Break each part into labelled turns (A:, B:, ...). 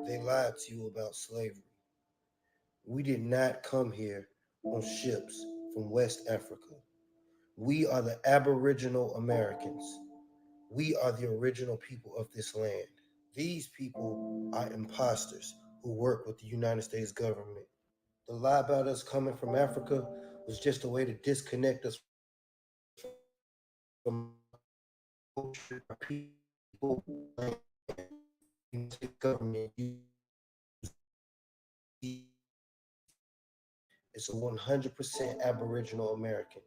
A: They lied to you about slavery. We did not come here on ships from West Africa. We are the Aboriginal Americans. We are the original people of this land. These people are imposters who work with the United States government. The lie about us coming from Africa was just a way to disconnect us from our culture, our people, land. The United States government is a 100% Aboriginal American,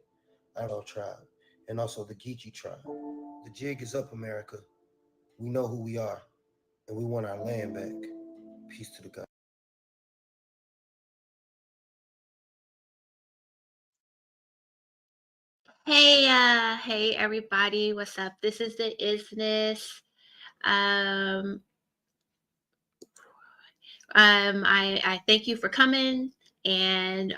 A: our tribe, and also the Geechee tribe. The jig is up, America. We know who we are, and we want our land back. Peace to the God.
B: Hey everybody, what's up? This is the Isness. I thank you for coming and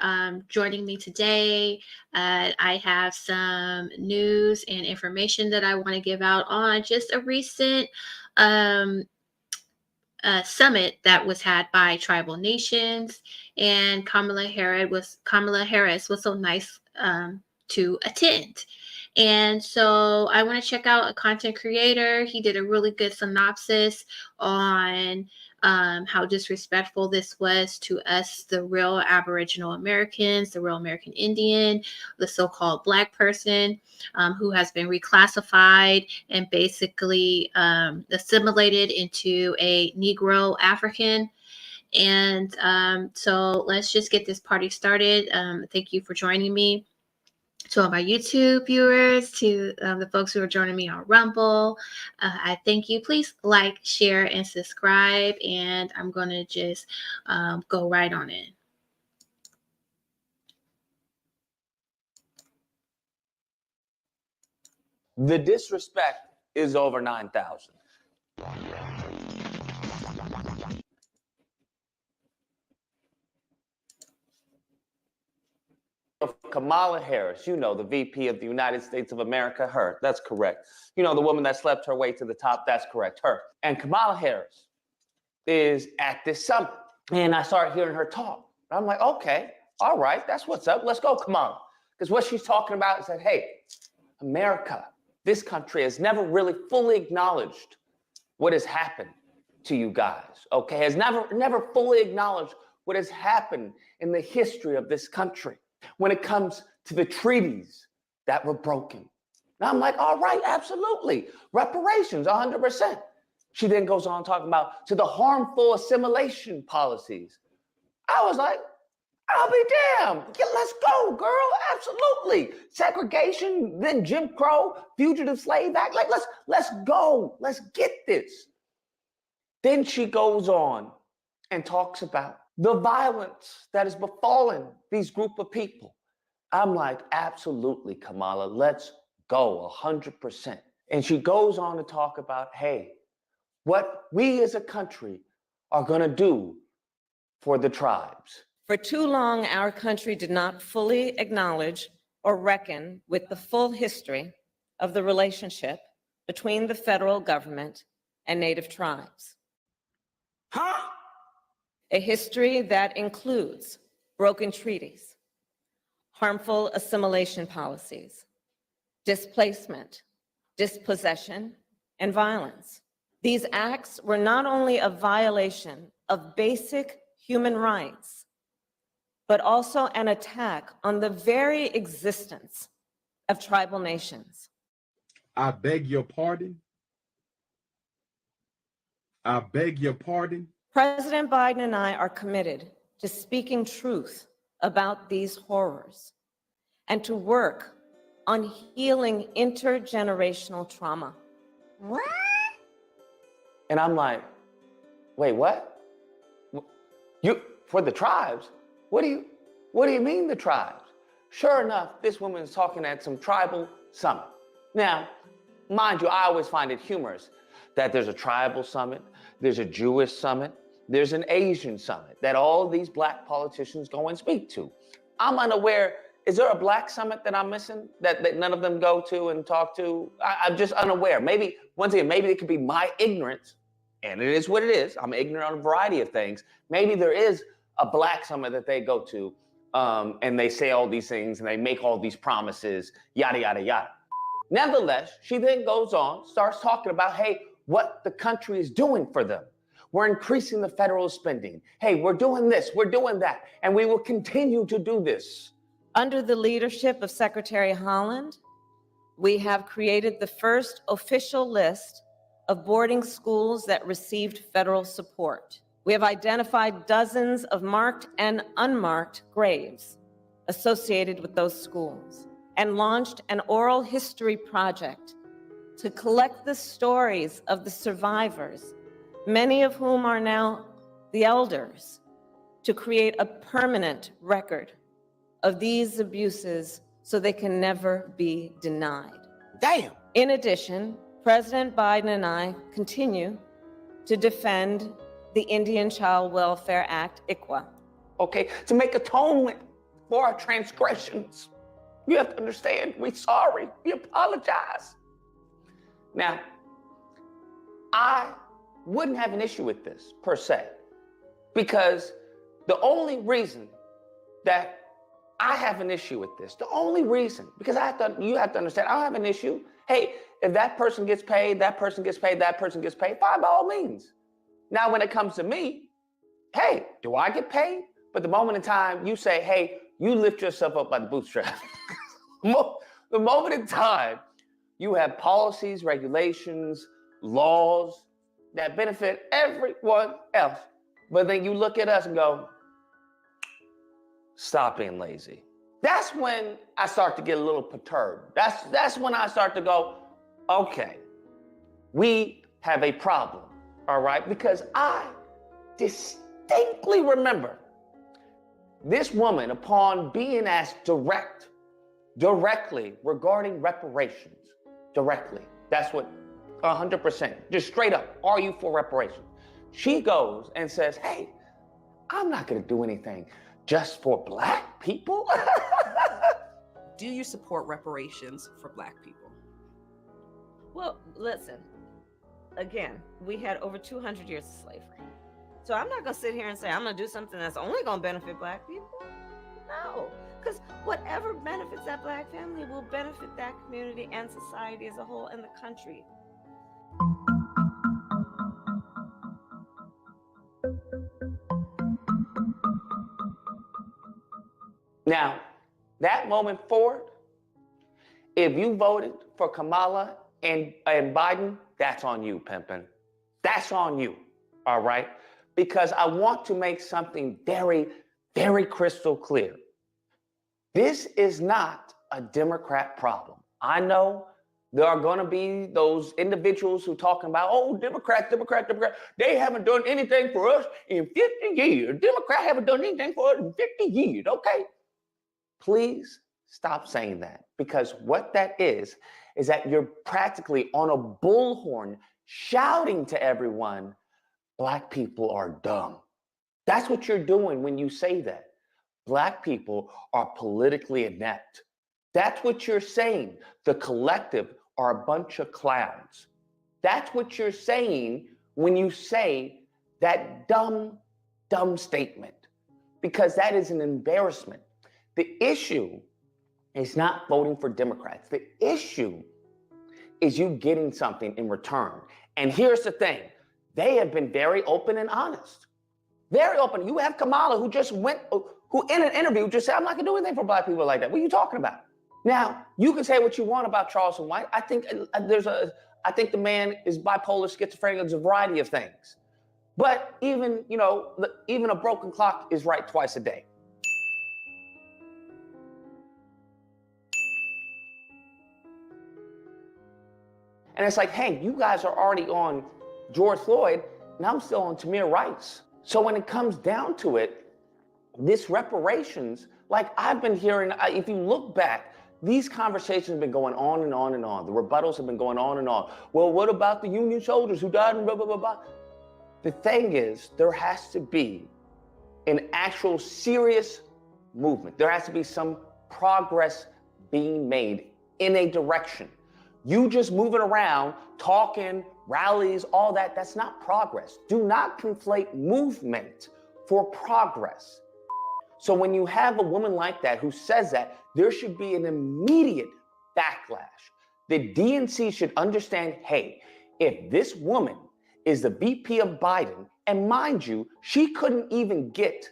B: joining me today. I have some news and information that I want to give out on just a recent um, summit that was had by tribal nations, and Kamala Harris was so nice to attend. And so I want to check out a content creator. He did a really good synopsis on how disrespectful this was to us, the real Aboriginal Americans, the real American Indian, the so-called Black person who has been reclassified and basically assimilated into a Negro African. And so let's just get this party started. Thank you for joining me. To all my YouTube viewers, to the folks who are joining me on Rumble, I thank you. Please like, share, and subscribe. And I'm going to just go right on in.
C: The disrespect is over 9,000. Kamala Harris, you know, the VP of the United States of America, her, that's correct. You know, the woman that slept her way to the top, that's correct, her. And Kamala Harris is at this summit. And I started hearing her talk. I'm like, okay, all right, that's what's up. Let's go, Kamala. Because what she's talking about is that, hey, America, this country has never really fully acknowledged what has happened to you guys, okay? Has never fully acknowledged what has happened in the history of this country when it comes to the treaties that were broken. And I'm like, all right, absolutely. Reparations, 100%. She then goes on talking about to the harmful assimilation policies. I was like, I'll be damned. Yeah, let's go, girl. Absolutely. Segregation, then Jim Crow, Fugitive Slave Act. Like, let's go. Let's get this. Then she goes on and talks about the violence that has befallen these group of people. I'm like, absolutely, Kamala, let's go 100%. And she goes on to talk about, hey, what we as a country are going to do for the tribes.
D: For too long, our country did not fully acknowledge or reckon with the full history of the relationship between the federal government and Native tribes.
C: Huh?
D: A history that includes broken treaties, harmful assimilation policies, displacement, dispossession, and violence. These acts were not only a violation of basic human rights, but also an attack on the very existence of tribal nations.
E: I beg your pardon. I beg your pardon.
D: President Biden and I are committed to speaking truth about these horrors and to work on healing intergenerational trauma.
C: What? And I'm like, wait, what? You for the tribes? What do you mean the tribes? Sure enough, this woman is talking at some tribal summit. Now, mind you, I always find it humorous that there's a tribal summit, there's a Jewish summit, there's an Asian summit that all these Black politicians go and speak to. I'm unaware, is there a Black summit that I'm missing that none of them go to and talk to? I'm just unaware. Maybe, once again, maybe it could be my ignorance, and it is what it is. I'm ignorant on a variety of things. Maybe there is a Black summit that they go to and they say all these things and they make all these promises, yada, yada, yada. Nevertheless, she then goes on, starts talking about, hey, what the country is doing for them. We're increasing the federal spending. Hey, we're doing this, we're doing that, and we will continue to do this.
D: Under the leadership of Secretary Haaland, we have created the first official list of boarding schools that received federal support. We have identified dozens of marked and unmarked graves associated with those schools and launched an oral history project to collect the stories of the survivors, many of whom are now the elders, to create a permanent record of these abuses so they can never be denied.
C: Damn.
D: In addition, President Biden and I continue to defend the Indian Child Welfare Act, ICWA.
C: Okay, to make atonement for our transgressions. You have to understand, we're sorry, we apologize. Now, I wouldn't have an issue with this per se, because the only reason that I have an issue with this, the only reason, because you have to understand, I don't have an issue. Hey, if that person gets paid, that person gets paid, that person gets paid, fine, by all means. Now, when it comes to me, hey, do I get paid? But the moment in time you say, hey, you lift yourself up by the bootstraps. The moment in time you have policies, regulations, laws that benefit everyone else. But then you look at us and go, stop being lazy. That's when I start to get a little perturbed. That's when I start to go, okay, we have a problem, all right? Because I distinctly remember this woman, upon being asked directly regarding reparations, directly, that's what 100%, just straight up, are you for reparations? She goes and says, hey, I'm not gonna do anything just for Black people.
F: Do you support reparations for Black people?
D: Well, listen, again, we had over 200 years of slavery. So I'm not gonna sit here and say, I'm gonna do something that's only gonna benefit Black people. No, because whatever benefits that Black family will benefit that community and society as a whole and the country.
C: Now, that moment forward, if you voted for Kamala and Biden, that's on you, pimpin'. That's on you, all right? Because I want to make something very, very crystal clear. This is not a Democrat problem. I know there are going to be those individuals who talking about, oh, Democrat, they haven't done anything for us in 50 years. Democrats haven't done anything for us in 50 years, okay? Please stop saying that, because what that is that you're practically on a bullhorn shouting to everyone, Black people are dumb. That's what you're doing when you say that. Black people are politically inept. That's what you're saying. The collective are a bunch of clowns. That's what you're saying when you say that dumb statement, because that is an embarrassment. The issue is not voting for Democrats. The issue is you getting something in return. And here's the thing. They have been very open and honest. Very open. You have Kamala who in an interview just said, I'm not gonna do anything for Black people like that. What are you talking about? Now, you can say what you want about Charleston White. I think the man is bipolar, schizophrenic, there's a variety of things. But even a broken clock is right twice a day. And it's like, hey, you guys are already on George Floyd, and I'm still on Tamir Rice. So when it comes down to it, this reparations, like I've been hearing, if you look back, these conversations have been going on and on and on. The rebuttals have been going on and on. Well, what about the Union soldiers who died and blah, blah, blah, blah? The thing is, there has to be an actual serious movement. There has to be some progress being made in a direction. You just moving around, talking, rallies, all that, that's not progress. Do not conflate movement for progress. So when you have a woman like that who says that, there should be an immediate backlash. The DNC should understand, hey, if this woman is the VP of Biden, and mind you, she couldn't even get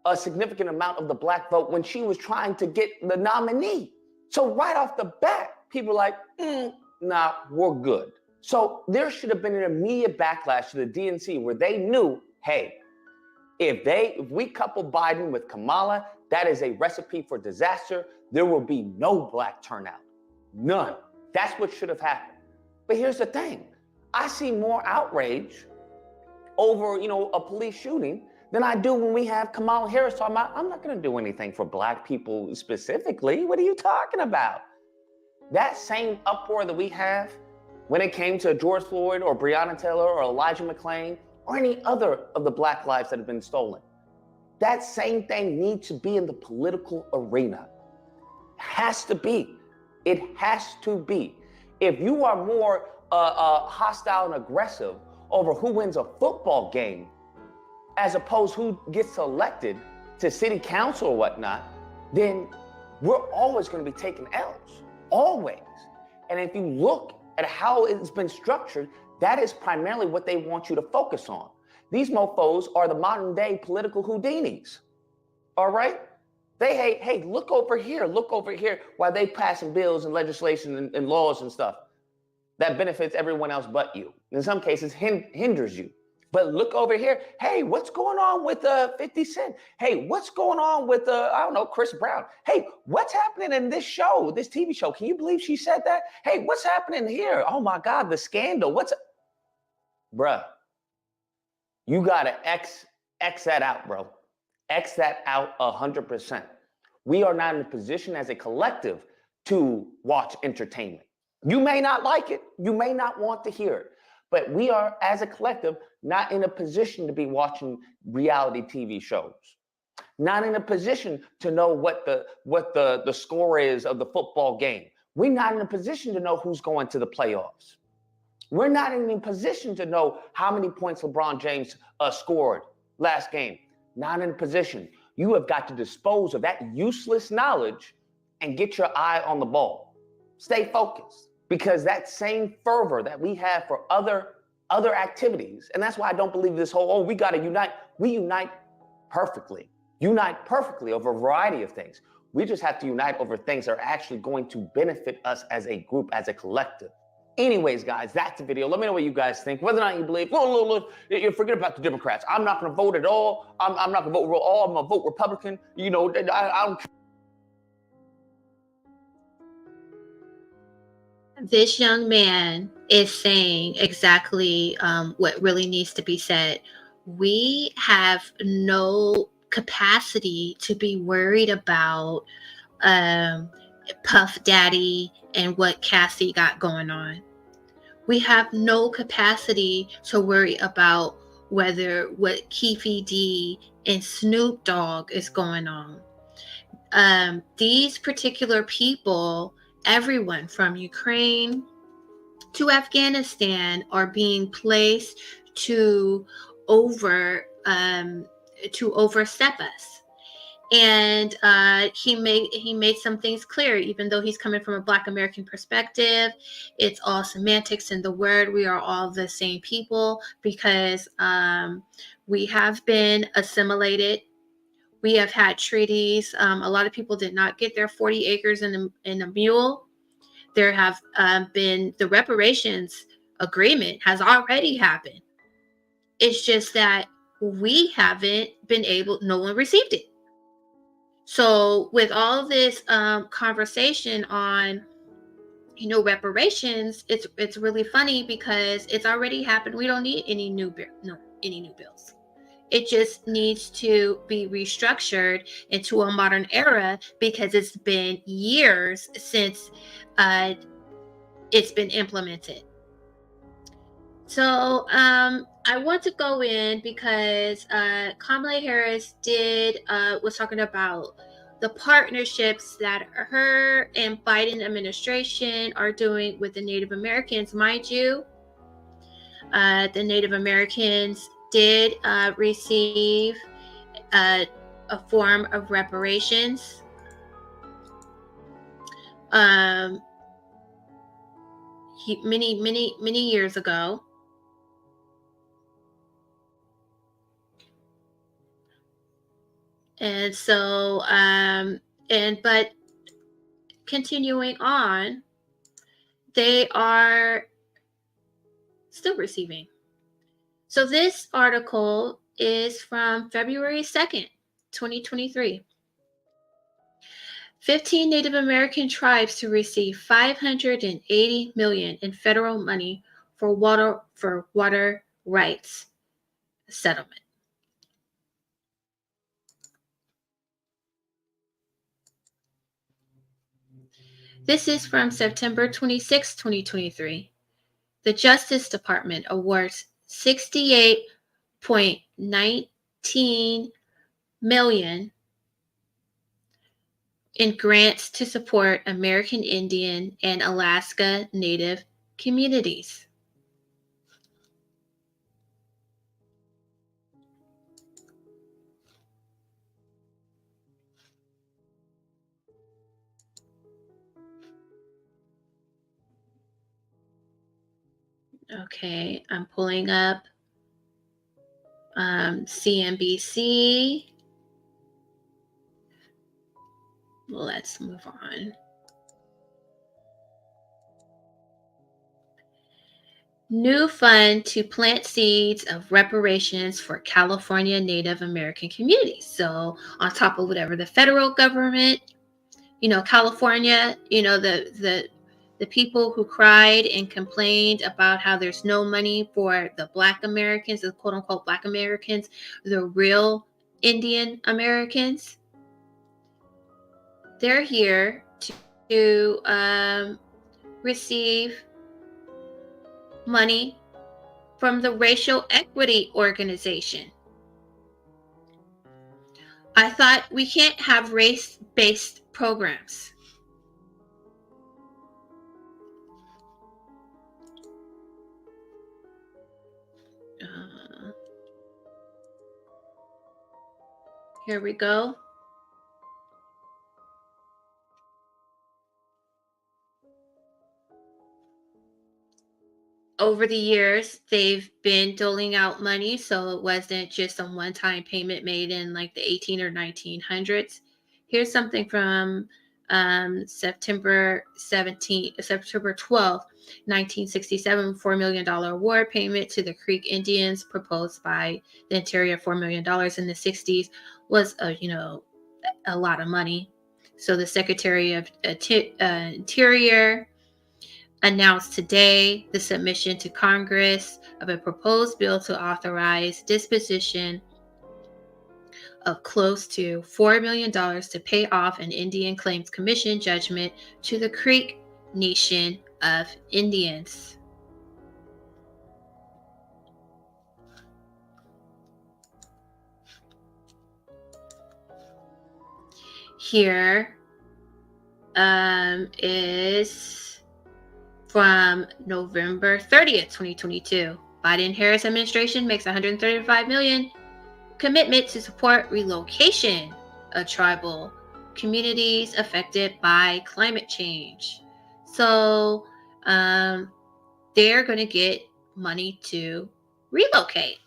C: a significant amount of the Black vote when she was trying to get the nominee. So right off the bat, people are like, nah, we're good. So there should have been an immediate backlash to the DNC where they knew, hey, if we couple Biden with Kamala, that is a recipe for disaster. There will be no Black turnout, none. That's what should have happened. But here's the thing. I see more outrage over, a police shooting than I do when we have Kamala Harris talking about, I'm not gonna do anything for Black people specifically. What are you talking about? That same uproar that we have when it came to George Floyd or Breonna Taylor or Elijah McClain or any other of the Black lives that have been stolen. That same thing needs to be in the political arena. Has to be. It has to be. If you are more hostile and aggressive over who wins a football game as opposed who gets elected to city council or whatnot, then we're always going to be taking L's. Always. And if you look at how it's been structured, that is primarily what they want you to focus on. These mofos are the modern day political Houdinis. All right? They, hey, look over here, while they passing bills and legislation and laws and stuff that benefits everyone else but you. In some cases, hinders you. But look over here. Hey, what's going on with 50 Cent? Hey, what's going on with, Chris Brown? Hey, what's happening in this show, this TV show? Can you believe she said that? Hey, what's happening here? Oh my God, the scandal. Bruh, you gotta X that out, bro. X that out 100%. We are not in a position as a collective to watch entertainment. You may not like it. You may not want to hear it. But we are, as a collective, not in a position to be watching reality TV shows. Not in a position to know what the score is of the football game. We're not in a position to know who's going to the playoffs. We're not in a position to know how many points LeBron James scored last game. Not in a position. You have got to dispose of that useless knowledge and get your eye on the ball. Stay focused, because that same fervor that we have for other activities, and that's why I don't believe this whole, we got to unite. We unite perfectly over a variety of things. We just have to unite over things that are actually going to benefit us as a group, as a collective. Anyways, guys, that's the video. Let me know what you guys think. Whether or not you believe, you forget about the Democrats. I'm not going to vote at all. I'm not going to vote at all. I'm going to vote Republican. I don't.
B: This young man is saying exactly what really needs to be said. We have no capacity to be worried about Puff Daddy and what Cassie got going on. We have no capacity to worry about what Keefe D and Snoop Dogg is going on. These particular people, everyone from Ukraine to Afghanistan, are being placed to overstep us. And he made some things clear. Even though he's coming from a Black American perspective, it's all semantics in the word. We are all the same people because we have been assimilated. We have had treaties. A lot of people did not get their 40 acres in a mule. There have been the reparations agreement has already happened. It's just that we haven't been able. No one received it. So with all this conversation on, reparations, it's really funny because it's already happened. We don't need any new bills. It just needs to be restructured into a modern era because it's been years since it's been implemented. So I want to go in because Kamala Harris was talking about the partnerships that her and Biden administration are doing with the Native Americans. Mind you, the Native Americans did receive a form of reparations. Many years ago. And so, but continuing on, they are still receiving. So this article is from February 2nd, 2023. 15 Native American tribes to receive $580 million in federal money for water rights settlement. This is from September 26, 2023. The Justice Department awards $68 $1.19 million in grants to support American Indian and Alaska Native communities. Okay, I'm pulling up CNBC. Let's move on. New fund to plant seeds of reparations for California Native American communities. So on top of whatever the federal government, California, the people who cried and complained about how there's no money for the Black Americans, the quote unquote Black Americans, the real Indian Americans. They're here to receive money from the Racial Equity Organization. I thought we can't have race-based programs. Here we go. Over the years, they've been doling out money, so it wasn't just a one-time payment made in like the 18 or 1900s. Here's something from September 12th, 1967, $4 million award payment to the Creek Indians proposed by the Interior. $4 million in the 60s was a lot of money. So the Secretary of Interior announced today the submission to Congress of a proposed bill to authorize disposition of close to $4 million to pay off an Indian Claims Commission judgment to the Creek Nation of Indians. Here is from November 30th, 2022. Biden-Harris administration makes $135 million commitment to support relocation of tribal communities affected by climate change. So they're going to get money to relocate.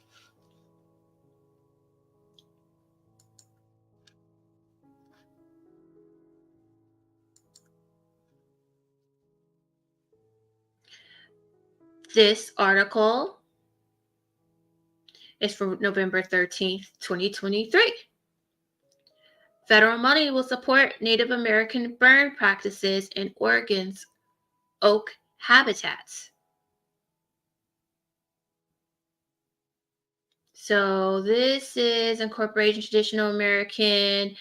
B: This article is from November 13th, 2023. Federal money will support Native American burn practices in Oregon's oak habitats. So this is incorporating traditional American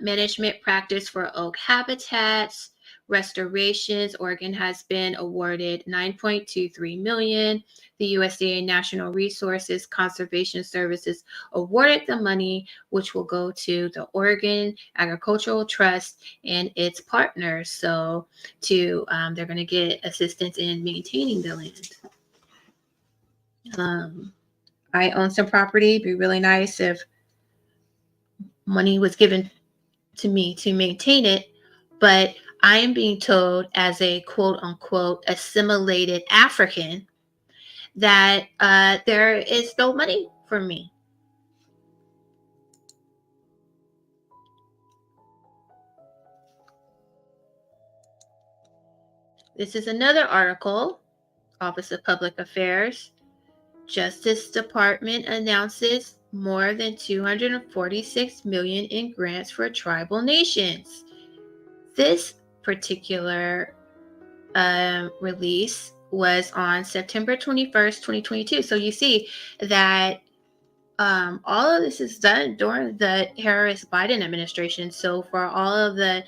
B: management practice for oak habitats, restorations. Oregon has been awarded $9.23 million. The USDA National Resources Conservation Services awarded the money, which will go to the Oregon Agricultural Trust and its partners. So they're going to get assistance in maintaining the land. I own some property. It'd be really nice if money was given to me to maintain it, but I am being told as a quote unquote assimilated African that there is no money for me. This is another article, Office of Public Affairs. Justice Department announces more than $246 million in grants for tribal nations. This particular release was on September 21st, 2022. So you see that all of this is done during the Harris-Biden administration. So for all of the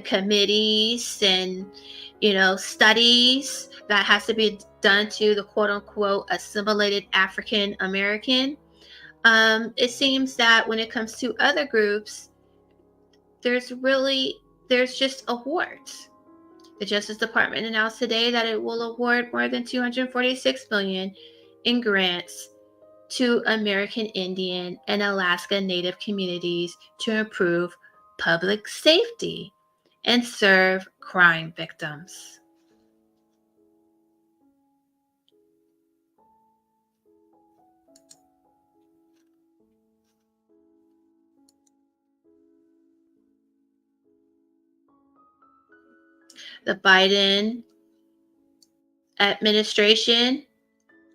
B: committees and studies that has to be done to the quote unquote assimilated African American, it seems that when it comes to other groups, there's just awards. The Justice Department announced today that it will award more than $246 million in grants to American Indian and Alaska Native communities to improve public safety and serve crime victims. The Biden administration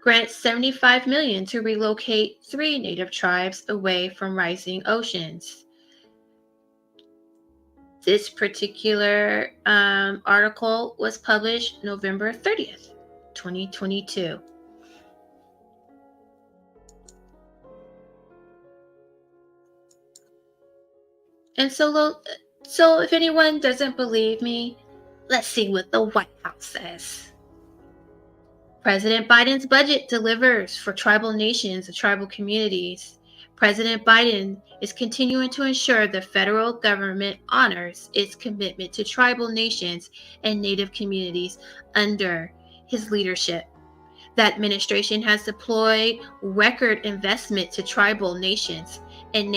B: grants $75 million to relocate 3 Native tribes away from rising oceans. This particular article was published November 30th, 2022. And so if anyone doesn't believe me, let's see what the White House says. President Biden's budget delivers for tribal nations and tribal communities. President Biden is continuing to ensure the federal government honors its commitment to tribal nations and Native communities under his leadership. The administration has deployed record investment to tribal nations and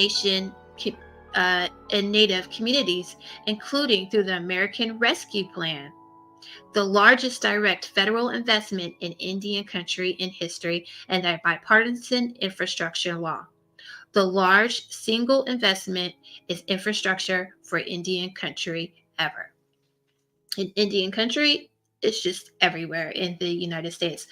B: Native communities, including through the American Rescue Plan, the largest direct federal investment in Indian country in history, and a bipartisan infrastructure law. The large single investment is infrastructure for Indian country ever. In Indian country, it's just everywhere in the United States.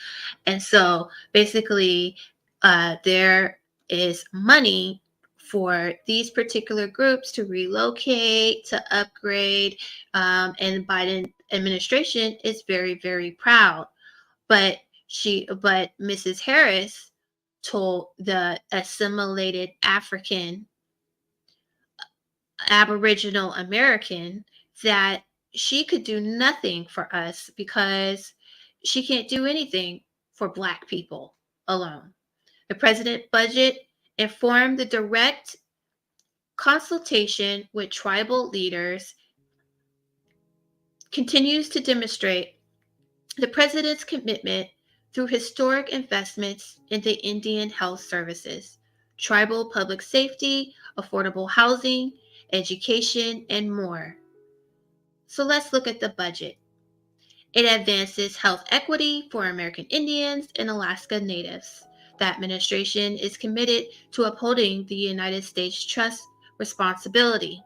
B: And so basically, there is money for these particular groups to relocate, to upgrade, and Biden administration is very, very proud. But Mrs. Harris told the assimilated Aboriginal American that she could do nothing for us because she can't do anything for Black people alone. The president's budget informed the direct consultation with tribal leaders continues to demonstrate the president's commitment through historic investments in the Indian health services, tribal public safety, affordable housing, education, and more. So let's look at the budget. It advances health equity for American Indians and Alaska Natives. The administration is committed to upholding the United States Trust responsibility.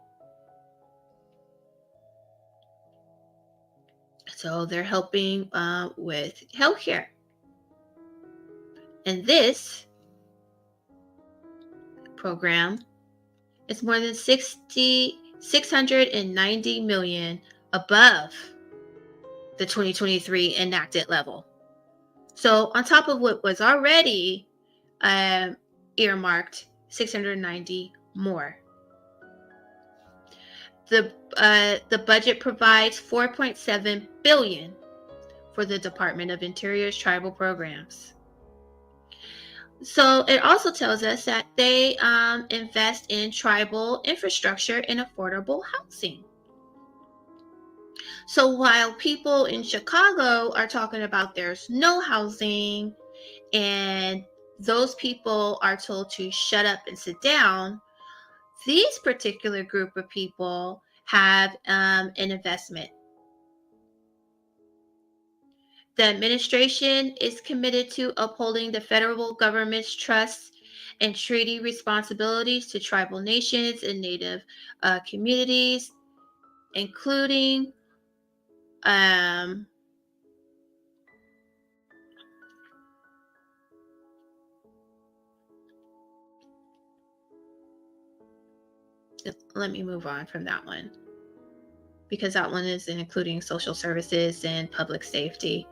B: So they're helping with healthcare. And this program is more than 690 million above the 2023 enacted level. So on top of what was already earmarked, 690 more. The budget provides $4.7 billion for the Department of Interior's tribal programs. So it also tells us that they invest in tribal infrastructure and affordable housing. So while people in Chicago are talking about there's no housing and those people are told to shut up and sit down, these particular group of people have an investment. The administration is committed to upholding the federal government's trust and treaty responsibilities to tribal nations and Native communities, including let me move on from that one because that one is including social services and public safety.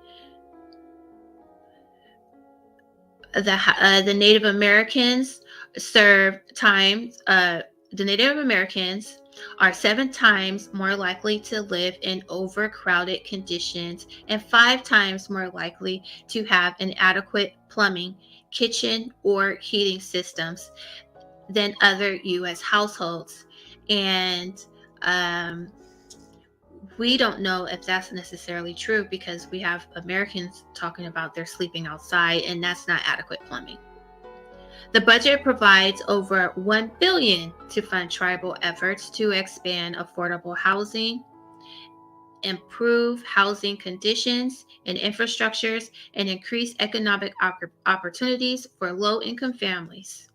B: The Native Americans serve time. The Native Americans are 7 times more likely to live in overcrowded conditions and 5 times more likely to have inadequate plumbing, kitchen, or heating systems than other U.S. households. And we don't know if that's necessarily true because we have Americans talking about they're sleeping outside, and that's not adequate plumbing. The budget provides over $1 billion to fund tribal efforts to expand affordable housing, improve housing conditions and infrastructures, and increase economic opportunities for low-income families.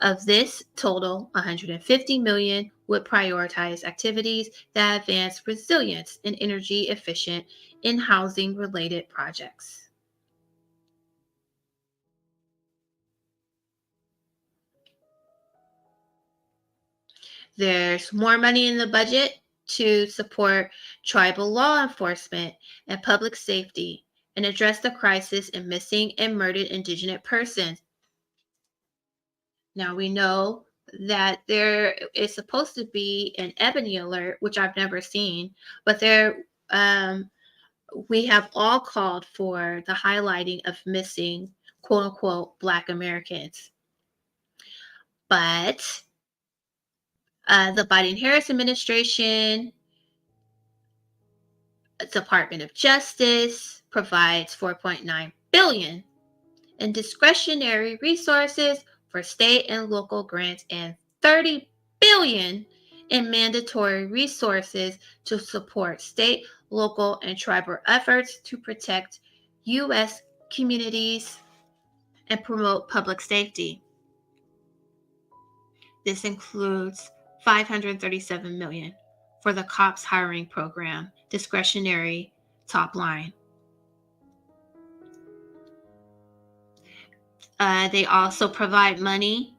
B: Of this total, $150 million would prioritize activities that advance resilience and energy efficient in housing-related projects. There's more money in the budget to support tribal law enforcement and public safety and address the crisis in missing and murdered Indigenous persons. Now we know that there is supposed to be an ebony alert, which I've never seen, but we have all called for the highlighting of missing quote unquote Black Americans. But the Biden-Harris administration, Department of Justice provides $4.9 billion in discretionary resources for state and local grants and $30 billion in mandatory resources to support state, local, and tribal efforts to protect U.S. communities and promote public safety. This includes $537 million for the COPS hiring program, discretionary top line. They also provide money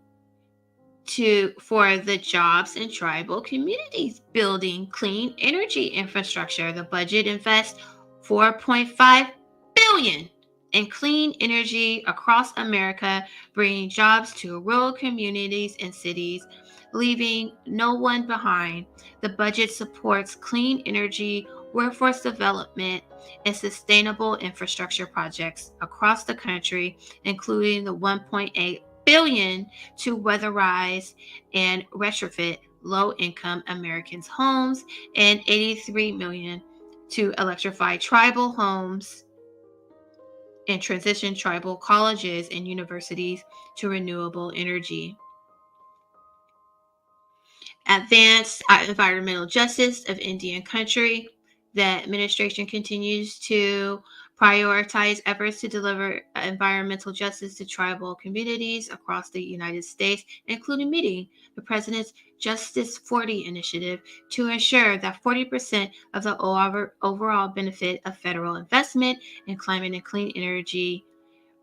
B: for the jobs in tribal communities, building clean energy infrastructure. The budget invests $4.5 billion in clean energy across America, bringing jobs to rural communities and cities, leaving no one behind. The budget supports clean energy, workforce development, and sustainable infrastructure projects across the country, including the $1.8 billion to weatherize and retrofit low-income Americans' homes and $83 million to electrify tribal homes and transition tribal colleges and universities to renewable energy. Advance environmental justice of Indian country. The administration continues to prioritize efforts to deliver environmental justice to tribal communities across the United States, including meeting the President's Justice 40 initiative to ensure that 40% of the overall benefit of federal investment in climate and clean energy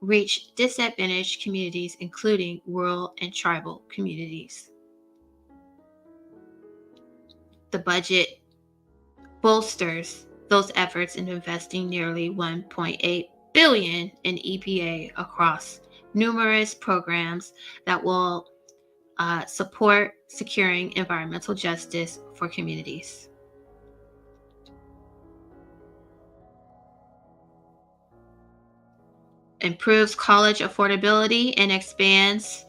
B: reach disadvantaged communities, including rural and tribal communities. The budget bolsters those efforts in investing nearly $1.8 billion in EPA across numerous programs that will support securing environmental justice for communities. Improves college affordability and expands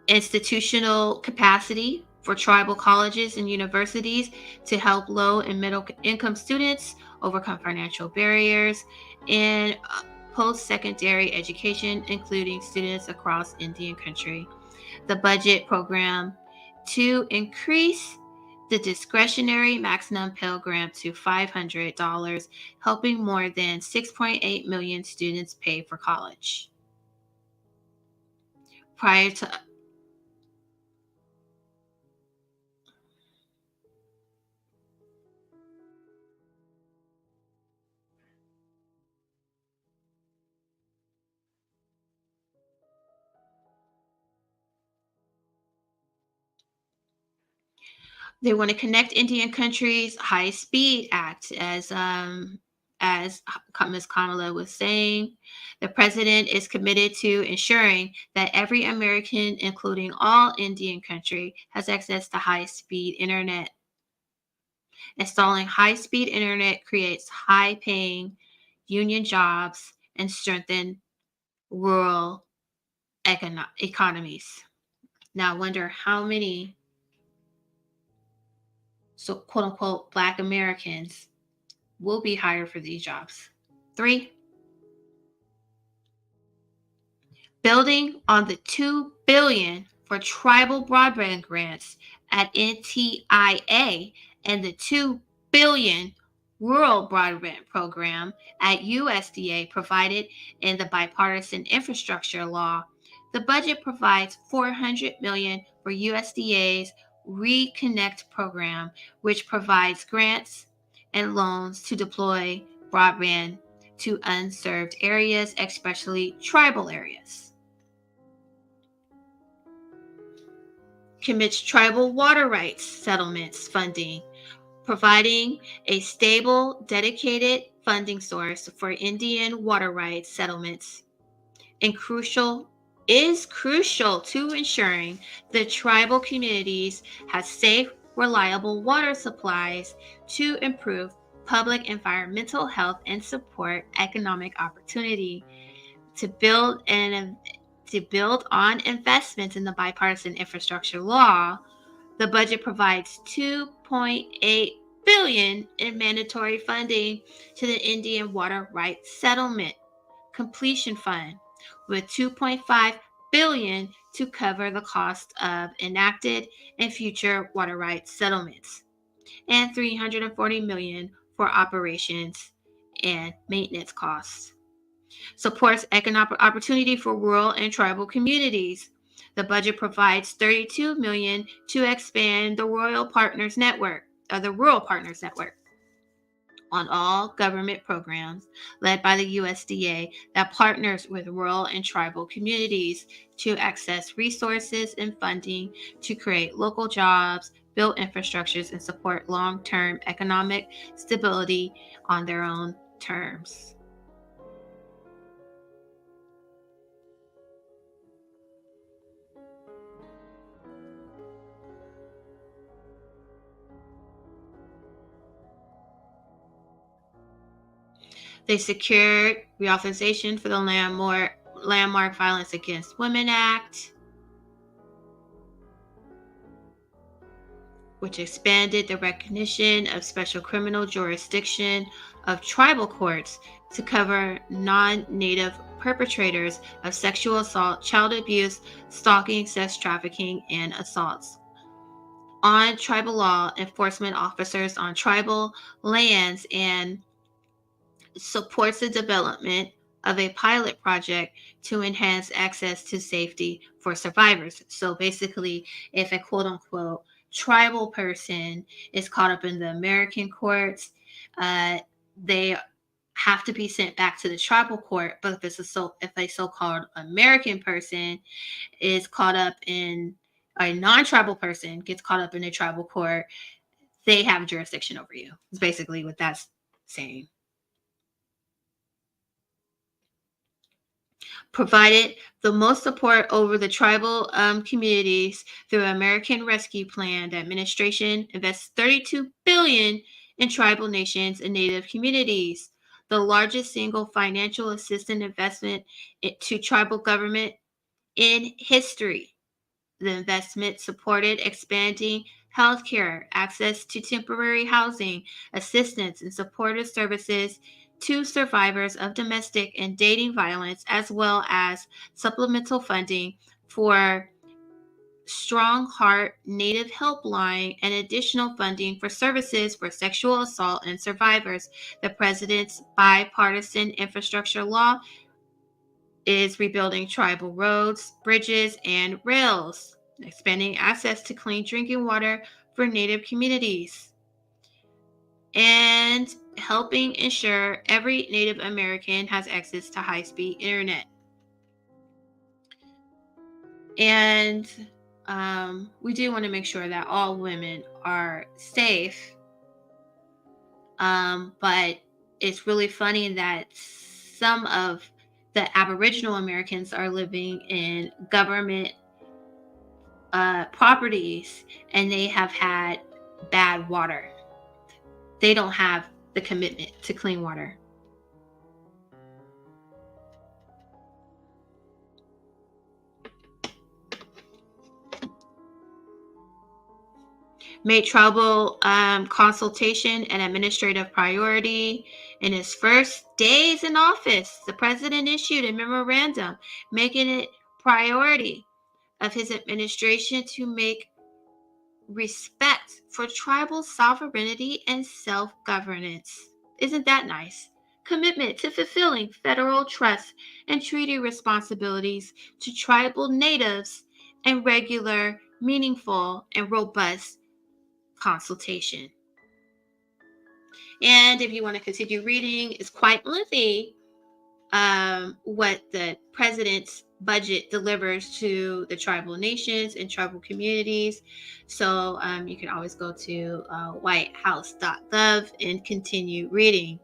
B: institutional capacity for tribal colleges and universities to help low and middle income students overcome financial barriers in post-secondary education, including students across Indian country. The budget program to increase the discretionary maximum Pell Grant to $500, helping more than 6.8 million students pay for college. Prior to They want to connect Indian countries high speed act as as Ms. Kamala was saying, the president is committed to ensuring that every American, including all Indian country, has access to high-speed internet. Installing high-speed internet creates high-paying union jobs and strengthen rural economies. Now, I wonder how many, so quote unquote, Black Americans will be hired for these jobs. 3, building on the $2 billion for tribal broadband grants at NTIA and the $2 billion rural broadband program at USDA provided in the bipartisan infrastructure law, the budget provides $400 million for USDA's Reconnect program, which provides grants and loans to deploy broadband to unserved areas, especially tribal areas. Commits tribal water rights settlements funding, providing a stable, dedicated funding source for Indian water rights settlements, and is crucial to ensuring the tribal communities have safe, reliable water supplies to improve public environmental health and support economic opportunity. To build on investments in the bipartisan infrastructure law, the budget provides $2.8 billion in mandatory funding to the Indian Water Rights Settlement Completion Fund, with $2.5 billion to cover the cost of enacted and future water rights settlements, and $340 million for operations and maintenance costs. Supports economic opportunity for rural and tribal communities. The budget provides $32 million to expand the Rural Partners Network on all government programs led by the USDA that partners with rural and tribal communities to access resources and funding to create local jobs, build infrastructures, and support long-term economic stability on their own terms. They secured reauthorization for the Landmark Violence Against Women Act, which expanded the recognition of special criminal jurisdiction of tribal courts to cover non-native perpetrators of sexual assault, child abuse, stalking, sex trafficking, and assaults. On tribal law enforcement officers on tribal lands, and supports the development of a pilot project to enhance access to safety for survivors. So basically, if a quote unquote tribal person is caught up in the American courts, they have to be sent back to the tribal court. But if a so-called American person is caught up in, a non-tribal person gets caught up in a tribal court, they have jurisdiction over you. It's basically what that's saying. Provided the most support over the tribal communities through American Rescue Plan. The administration invests $32 billion in tribal nations and Native communities, the largest single financial assistance investment to tribal government in history. The investment supported expanding healthcare, access to temporary housing, assistance, and supportive services to survivors of domestic and dating violence, as well as supplemental funding for Strong Heart Native Helpline and additional funding for services for sexual assault and survivors. The president's bipartisan infrastructure law is rebuilding tribal roads, bridges, and rails, expanding access to clean drinking water for Native communities, and helping ensure every Native American has access to high-speed internet. And we do want to make sure that all women are safe, but it's really funny that some of the Aboriginal Americans are living in government properties and they have had bad water. They don't have the commitment to clean water. Made tribal consultation an administrative priority. In his first days in office, the president issued a memorandum making it priority of his administration to make respect for tribal sovereignty and self-governance. Isn't that nice? Commitment to fulfilling federal trust and treaty responsibilities to tribal natives and regular, meaningful, and robust consultation. And if you want to continue reading, it's quite lengthy what the president's budget delivers to the tribal nations and tribal communities. So you can always go to whitehouse.gov and continue reading.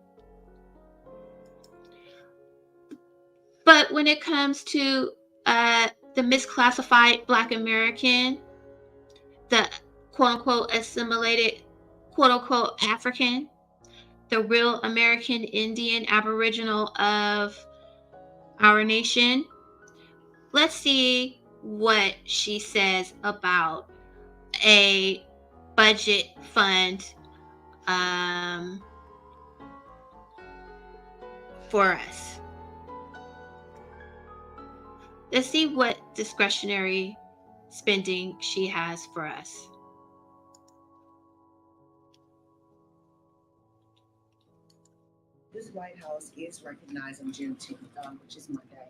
B: But when it comes to the misclassified Black American, the quote-unquote assimilated quote-unquote African, the real American Indian Aboriginal of our nation, let's see what she says about a budget fund for us. Let's see what discretionary spending she has for us.
G: This White House is recognizing Juneteenth, which is Monday.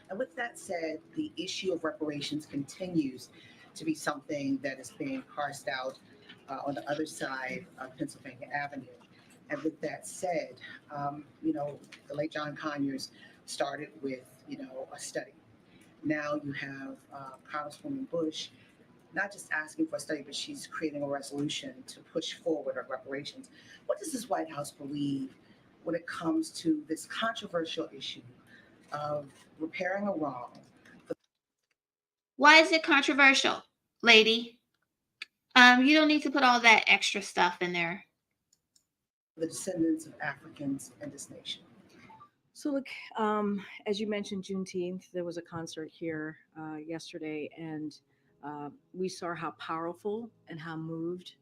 G: And with that said, the issue of reparations continues to be something that is being parsed out on the other side of Pennsylvania Avenue. And with that said, the late John Conyers started with, a study. Now you have Congresswoman Bush not just asking for a study, but she's creating a resolution to push forward on reparations. What does this White House believe when it comes to this controversial issue of repairing a wrong?
B: Why is it controversial, lady? You don't need to put all that extra stuff in there.
G: The descendants of Africans in this nation.
H: So look, as you mentioned, Juneteenth, there was a concert here yesterday, and we saw how powerful and how moved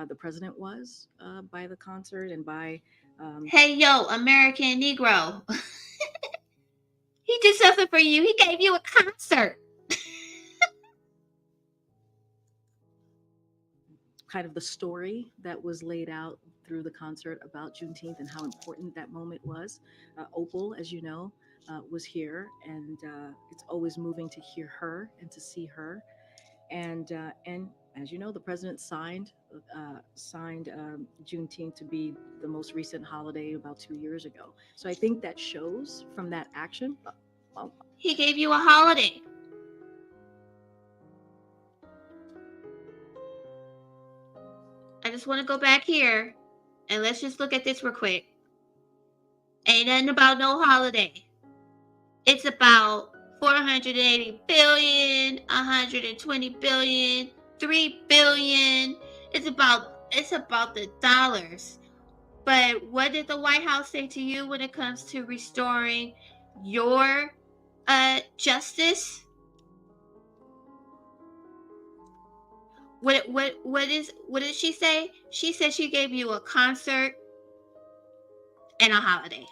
H: the president was by the concert and by...
B: Hey, yo, American Negro. He did something for you. He gave you a concert.
H: kind of the story that was laid out through the concert about Juneteenth and how important that moment was. Opal, as you know, was here, and it's always moving to hear her and to see her. And as you know, the president signed Juneteenth to be the most recent holiday about 2 years ago. So I think that shows from that action.
B: He gave you a holiday. I just want to go back here and let's just look at this real quick. Ain't nothing about no holiday. It's about 480 billion, 120 billion, 3 billion. It's about the dollars. But what did the White House say to you when it comes to restoring your justice? What did she say? She said she gave you a concert and a holiday.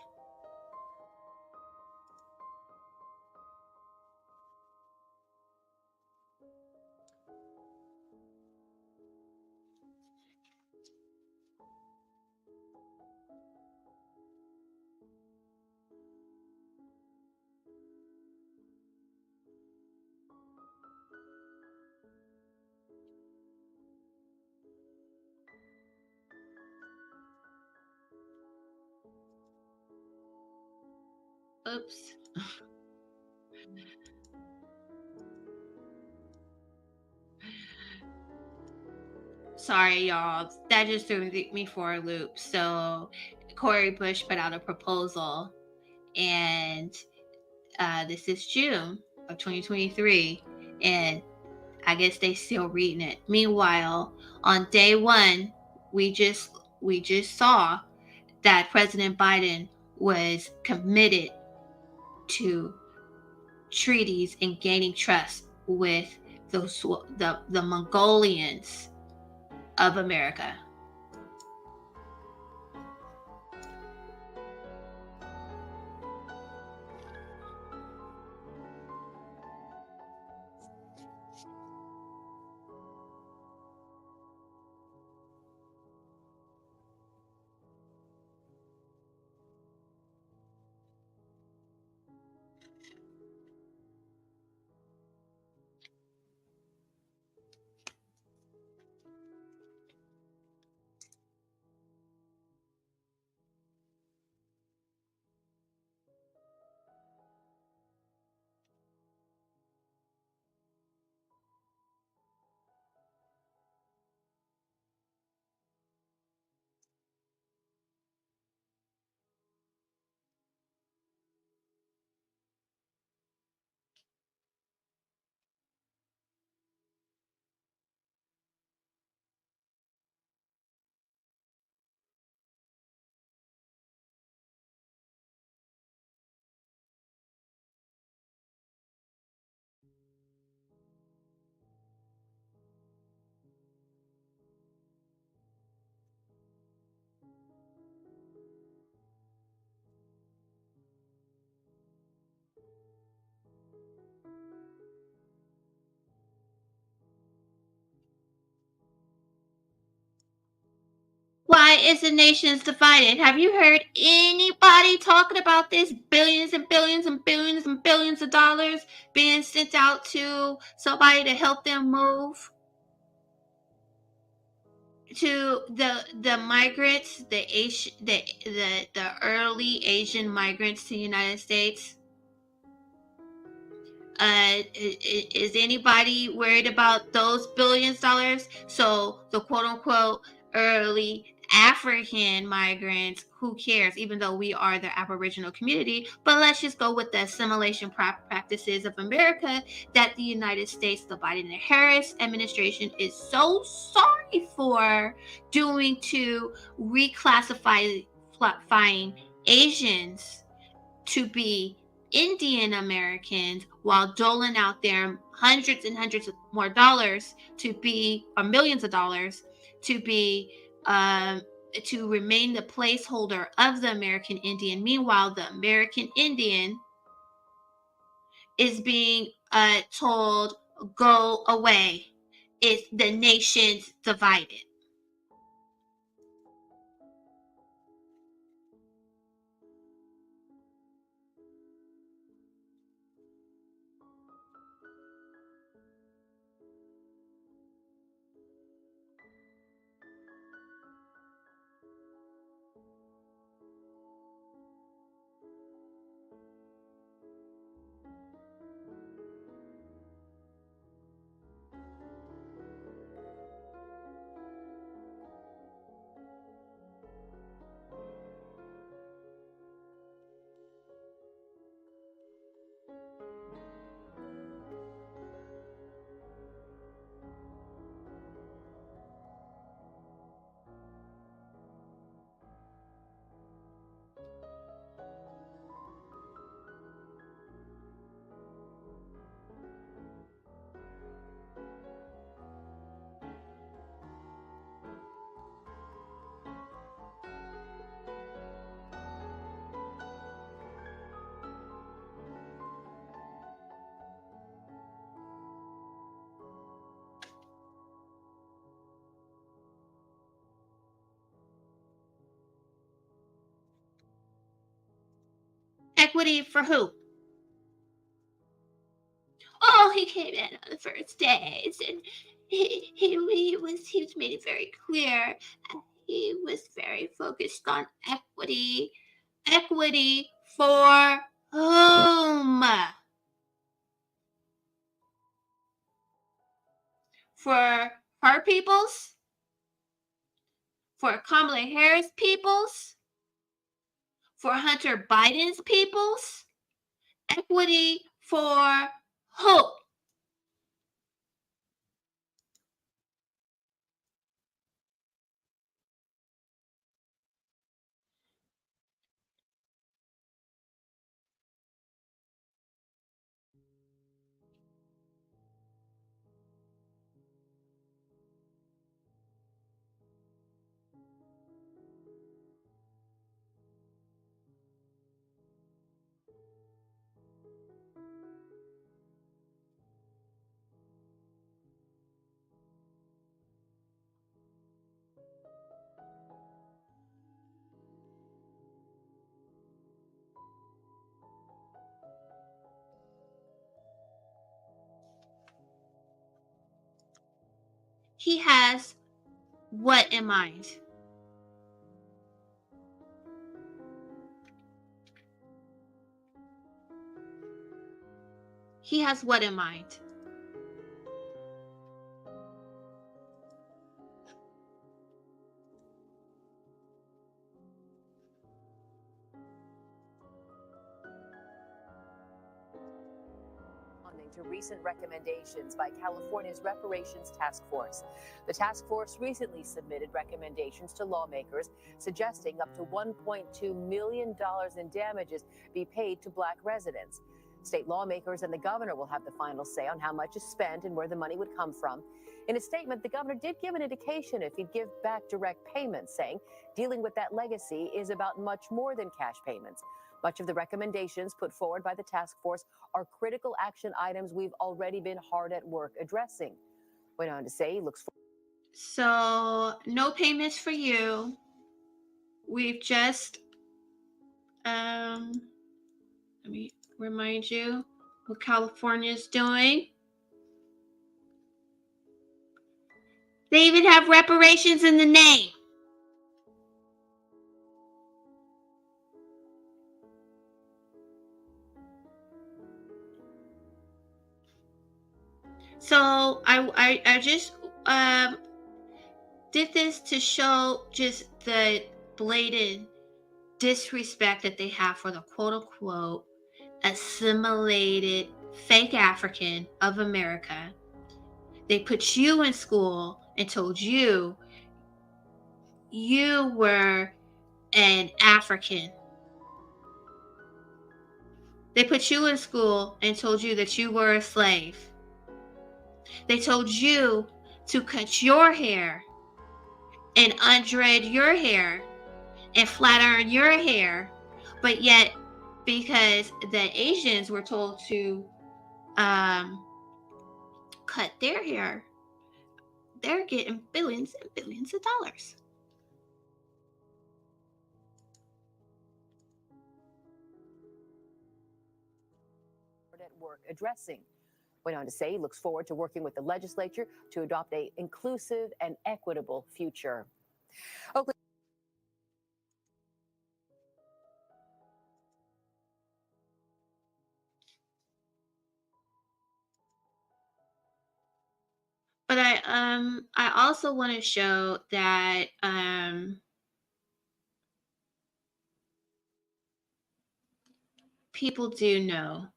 B: Oops. sorry, y'all. That just threw me for a loop. So, Cori Bush put out a proposal, and this is June of 2023, and I guess they still reading it. Meanwhile, on day one, we just saw that President Biden was committed to treaties and gaining trust with the Mongolians of America. Why is the nations divided? Have you heard anybody talking about this? Billions and billions and billions and billions of dollars being sent out to somebody to help them move to the migrants, the Asian, the early Asian migrants to the United States. Is anybody worried about those billions of dollars? So the quote unquote early African migrants, who cares, even though we are the Aboriginal community? But let's just go with the assimilation practices of America that the United States, the Biden and Harris administration is so sorry for doing to reclassifying Asians to be Indian Americans while doling out their hundreds and hundreds of more dollars to be, or millions of dollars to be, to remain the placeholder of the American Indian. Meanwhile, the American Indian is being told, go away. It's the nation's divided. Equity for who? Oh, he came in on the first days, and he was made it very clear. He was very focused on equity. Equity for whom? For her peoples? for Kamala Harris peoples, for Hunter Biden's peoples, equity for who? He has what in mind? He has what in mind?
I: To recent recommendations by California's reparations task force. The task force recently submitted recommendations to lawmakers suggesting up to $1.2 million in damages be paid to Black residents. State lawmakers and the governor will have the final say on how much is spent and where the money would come from. In a statement, the governor did give an indication if he'd give back direct payments, saying dealing with that legacy is about much more than cash payments. Much of the recommendations put forward by the task force are critical action items we've already been hard at work addressing. Went on to say he looks for.
B: So, no payments for you. We've just, let me remind you what California's doing. They even have reparations in the name. So I just did this to show just the blatant disrespect that they have for the quote unquote assimilated fake African of America. They put you in school and told you you were an African. They put you in school and told you that you were a slave. They told you to cut your hair and undread your hair and flat iron your hair, but yet because the Asians were told to cut their hair, they're getting billions and billions of dollars.
I: At work addressing. Went on to say he looks forward to working with the legislature to adopt an inclusive and equitable future. Oakland.
B: But I also want to show that people do know.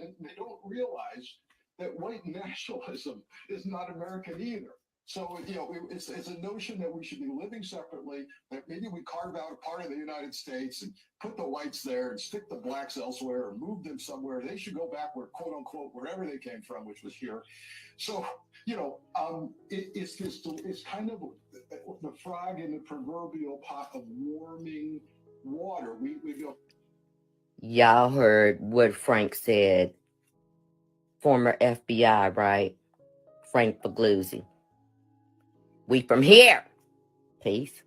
J: And they don't realize that white nationalism is not American either. So, it's a notion that we should be living separately, that maybe we carve out a part of the United States and put the whites there and stick the blacks elsewhere or move them somewhere. They should go back where, quote unquote, wherever they came from, which was here. So, it's kind of the frog in the proverbial pot of warming water. We go.
K: Y'all heard what Frank said. Former FBI, right? Frank Pagluzzi. We from here. Peace.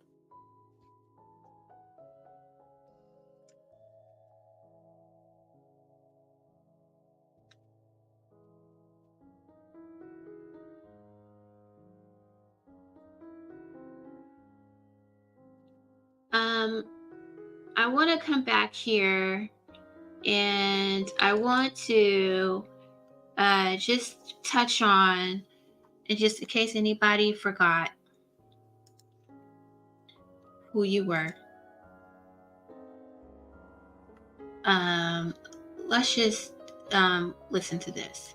B: I want to come back here and I want to just touch on And just in case anybody forgot who you were, let's just listen to this.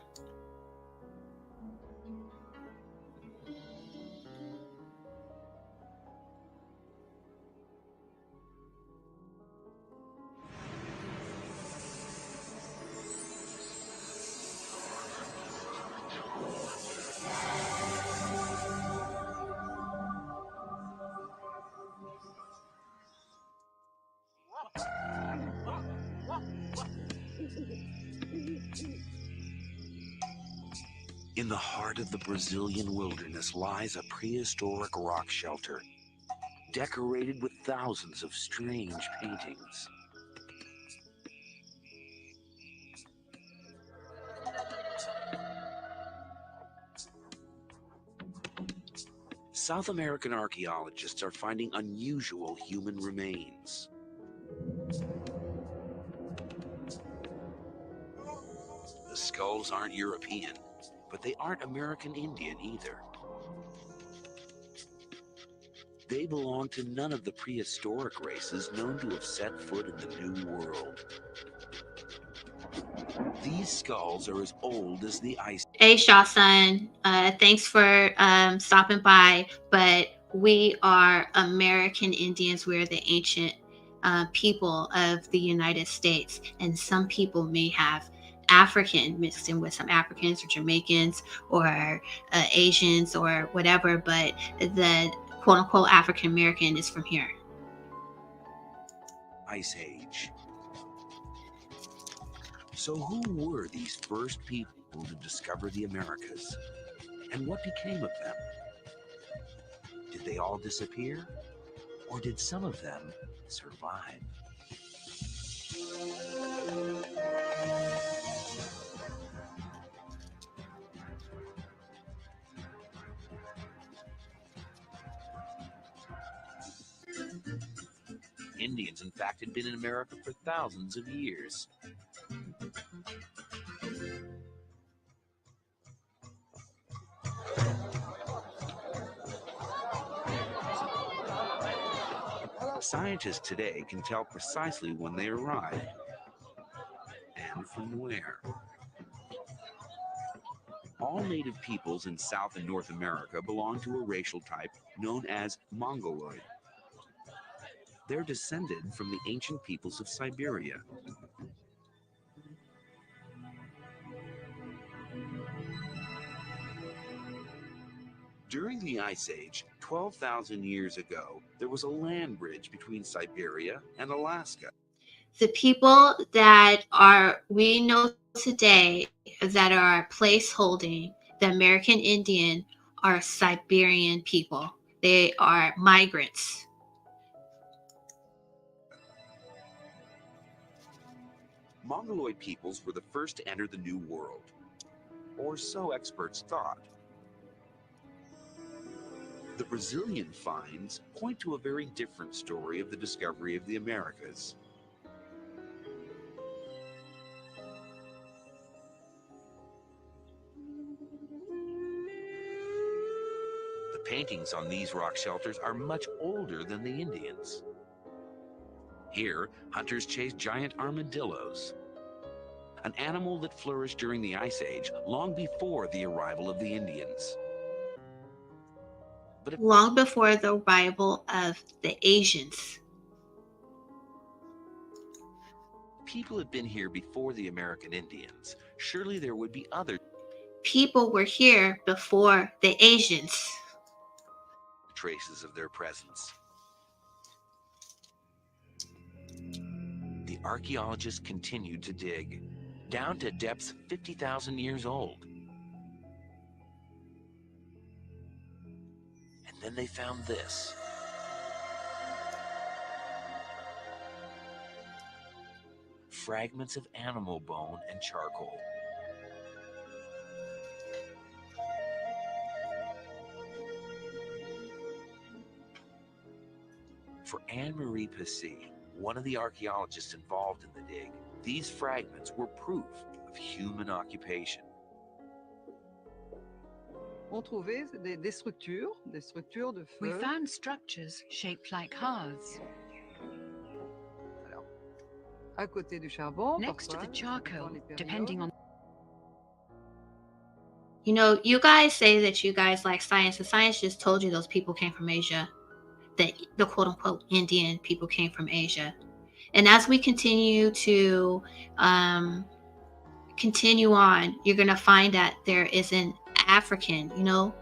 L: In the heart of the Brazilian wilderness lies a prehistoric rock shelter, decorated with thousands of strange paintings. South American archaeologists are finding unusual human remains. The skulls aren't European, but they aren't American Indian either. They belong to none of the prehistoric races known to have set foot in the New World. These skulls are as old as the ice.
B: Hey, Shawson, thanks for stopping by. But we are American Indians. We're the ancient people of the United States. And some people may have African mixed in with some Africans or Jamaicans or Asians or whatever. But the quote unquote African American is from here.
L: Ice Age. So who were these first people to discover the Americas? And what became of them? Did they all disappear? Or did some of them survive? Indians, in fact, had been in America for thousands of years. Scientists today can tell precisely when they arrived and from where. All native peoples in South and North America belong to a racial type known as Mongoloid. They're descended from the ancient peoples of Siberia. During the Ice Age, 12,000 years ago, there was a land bridge between Siberia and Alaska.
B: The people that we know today that are placeholding the American Indian are Siberian people. They are migrants.
L: Mongoloid peoples were the first to enter the New World, or so experts thought. The Brazilian finds point to a very different story of the discovery of the Americas. The paintings on these rock shelters are much older than the Indians. Here, hunters chased giant armadillos, an animal that flourished during the Ice Age long before the arrival of the Indians. But
B: long before the arrival of the Asians.
L: People had been here before the American Indians. Surely there would be other
B: people were here before the Asians.
L: Traces of their presence. The archaeologists continued to dig, down to depths 50,000 years old. And then they found this. Fragments of animal bone and charcoal. For Anne-Marie Passy, one of the archaeologists involved in the dig, these fragments were proof of human occupation.
M: ont trouvé des structures de feu.
N: We found structures shaped like hearths.
M: Alors, à côté du charbon,
N: next to
M: parfois,
N: the
M: ça dépend
N: charcoal,
M: des périodes.
N: depending on.
B: You know, you guys say that you guys like science, and science just told you those people came from Asia, that the quote unquote Indian people came from Asia. And as we continue to continue on, you're going to find that there is an African, you know,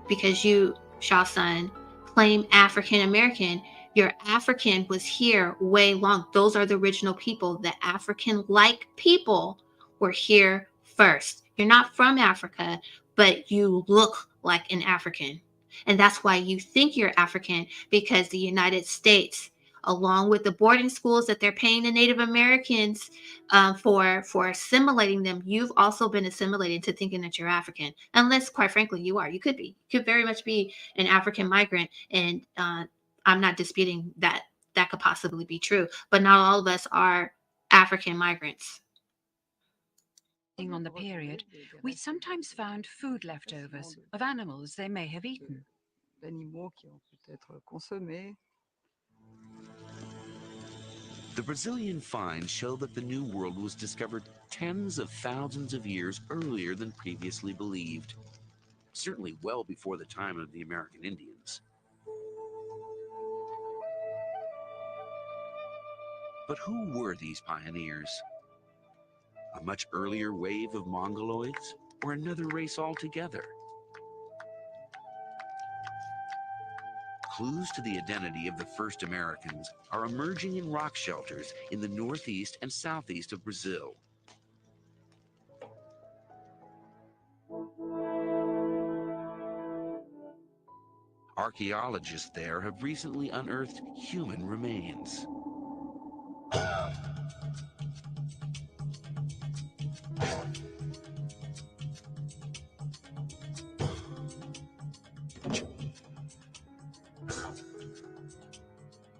B: because you, Shah Sun, claim African American. Your African was here way long. Those are the original people. The African-like people were here first. You're not from Africa, but you look like an African. And that's why you think you're African, because the United States, along with the boarding schools that they're paying the Native Americans for assimilating them, you've also been assimilated to thinking that you're African. Unless, quite frankly, you are. You could be. You could very much be an African migrant, and I'm not disputing that that could possibly be true. But not all of us are African migrants.
N: On the period, we sometimes found food leftovers of animals they may have eaten.
M: D'animaux qui ont peut-être consommé.
L: The Brazilian finds show that the New World was discovered tens of thousands of years earlier than previously believed, certainly well before the time of the American Indians. But who were these pioneers? A much earlier wave of Mongoloids, or another race altogether? Clues to the identity of the first Americans are emerging in rock shelters in the northeast and southeast of Brazil. Archaeologists there have recently unearthed human remains.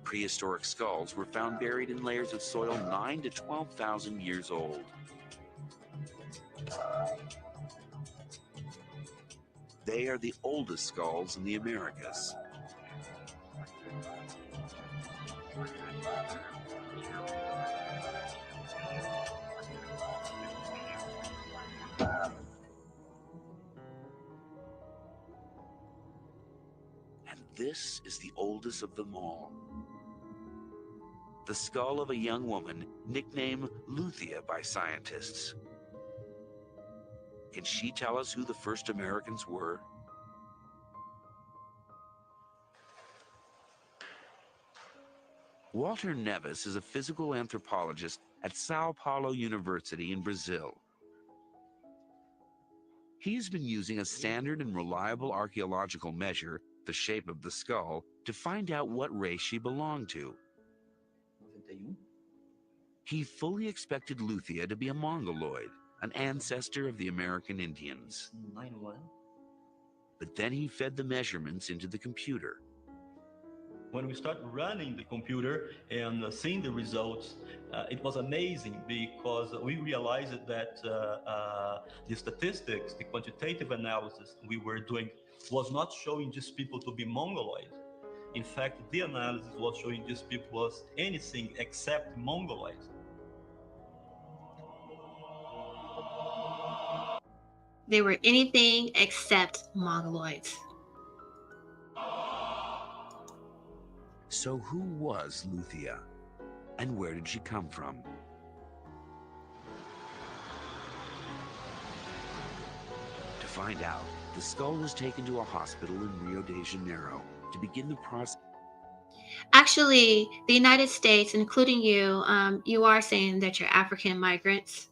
L: Prehistoric skulls were found buried in layers of soil 9,000 to 12,000 years old. They are the oldest skulls in the Americas. And this is the oldest of them all. The skull of a young woman nicknamed Luthia by scientists. Can she tell us who the first Americans were? Walter Neves is a physical anthropologist at Sao Paulo University in Brazil. He has been using a standard and reliable archaeological measure, the shape of the skull, to find out what race she belonged to. He fully expected Luthia to be a Mongoloid, an ancestor of the American Indians. But then he fed the measurements into the computer.
O: When we started running the computer and seeing the results, it was amazing because we realized that the statistics, the quantitative analysis we were doing was not showing these people to be Mongoloid. In fact, the analysis was showing these people was anything except Mongoloid.
B: They were anything except Mongoloids.
L: So who was Luthia, and where did she come from? To find out, the skull was taken to a hospital in Rio de Janeiro to begin the process.
B: Actually, the United States, including you, you are saying that you're African migrants.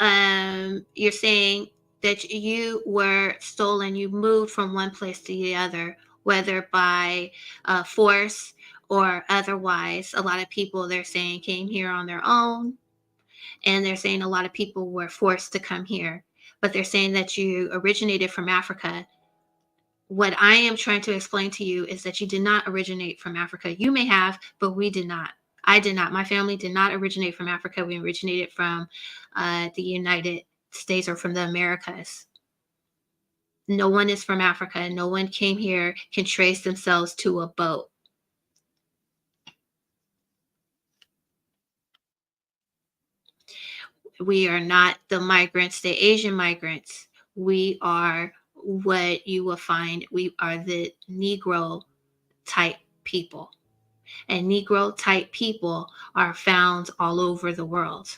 B: You're saying that you were stolen, you moved from one place to the other, whether by force or otherwise. A lot of people, they're saying, came here on their own, and they're saying a lot of people were forced to come here, but they're saying that you originated from Africa. What I am trying to explain to you is that you did not originate from Africa. You may have, but we did not. I did not. My family did not originate from Africa. We originated from the United States, or from the Americas. No one is from Africa. No one came here, can trace themselves to a boat. We are not the migrants, the Asian migrants. We are what you will find. We are the Negro type people. And Negro type people are found all over the world.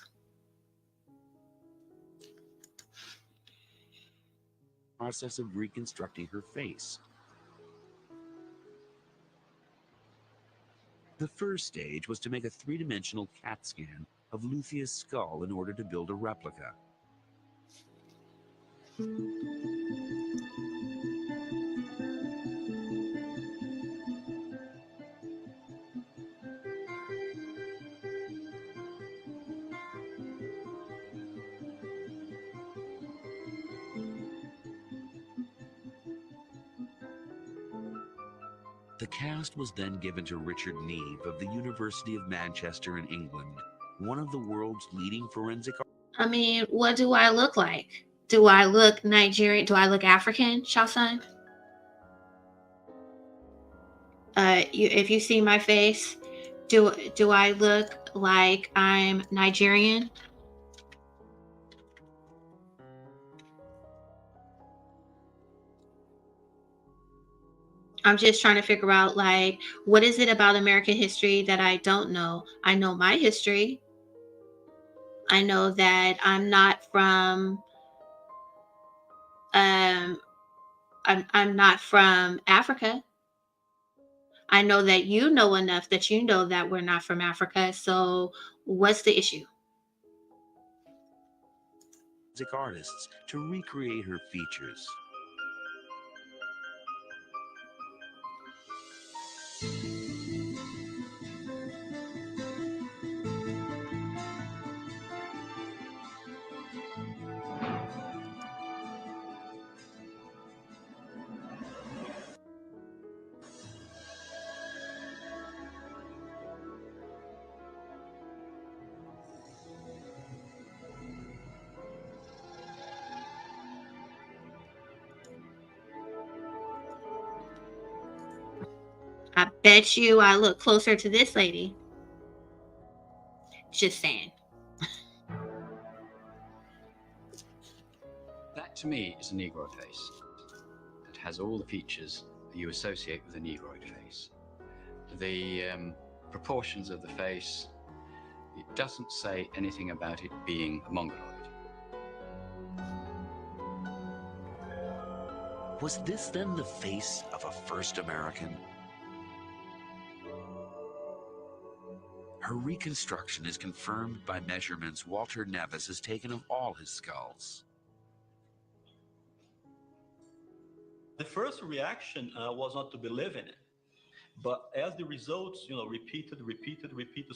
L: Process of reconstructing her face. The first stage was to make a three-dimensional CAT scan of Lucia's skull in order to build a replica. The cast was then given to Richard Neve of the University of Manchester in England, one of the world's leading forensic.
B: I mean, what do I look like? Do I look Nigerian? Do I look African, Shasan? If you see my face, do I look like I'm Nigerian? I'm just trying to figure out, like, what is it about American history that I don't know? I know my history. I know that I'm not from I'm not from Africa. I know that you know enough that you know that we're not from Africa. So what's the issue?
L: Forensic artists to recreate her features.
B: I bet you I look closer to this lady. Just saying.
P: That to me is a Negroid face. It has all the features that you associate with a Negroid face. The proportions of the face, it doesn't say anything about it being a Mongoloid.
L: Was this then the face of a first American? Her reconstruction is confirmed by measurements Walter Nevis has taken of all his skulls.
O: The first reaction was not to believe in it. But as the results, repeated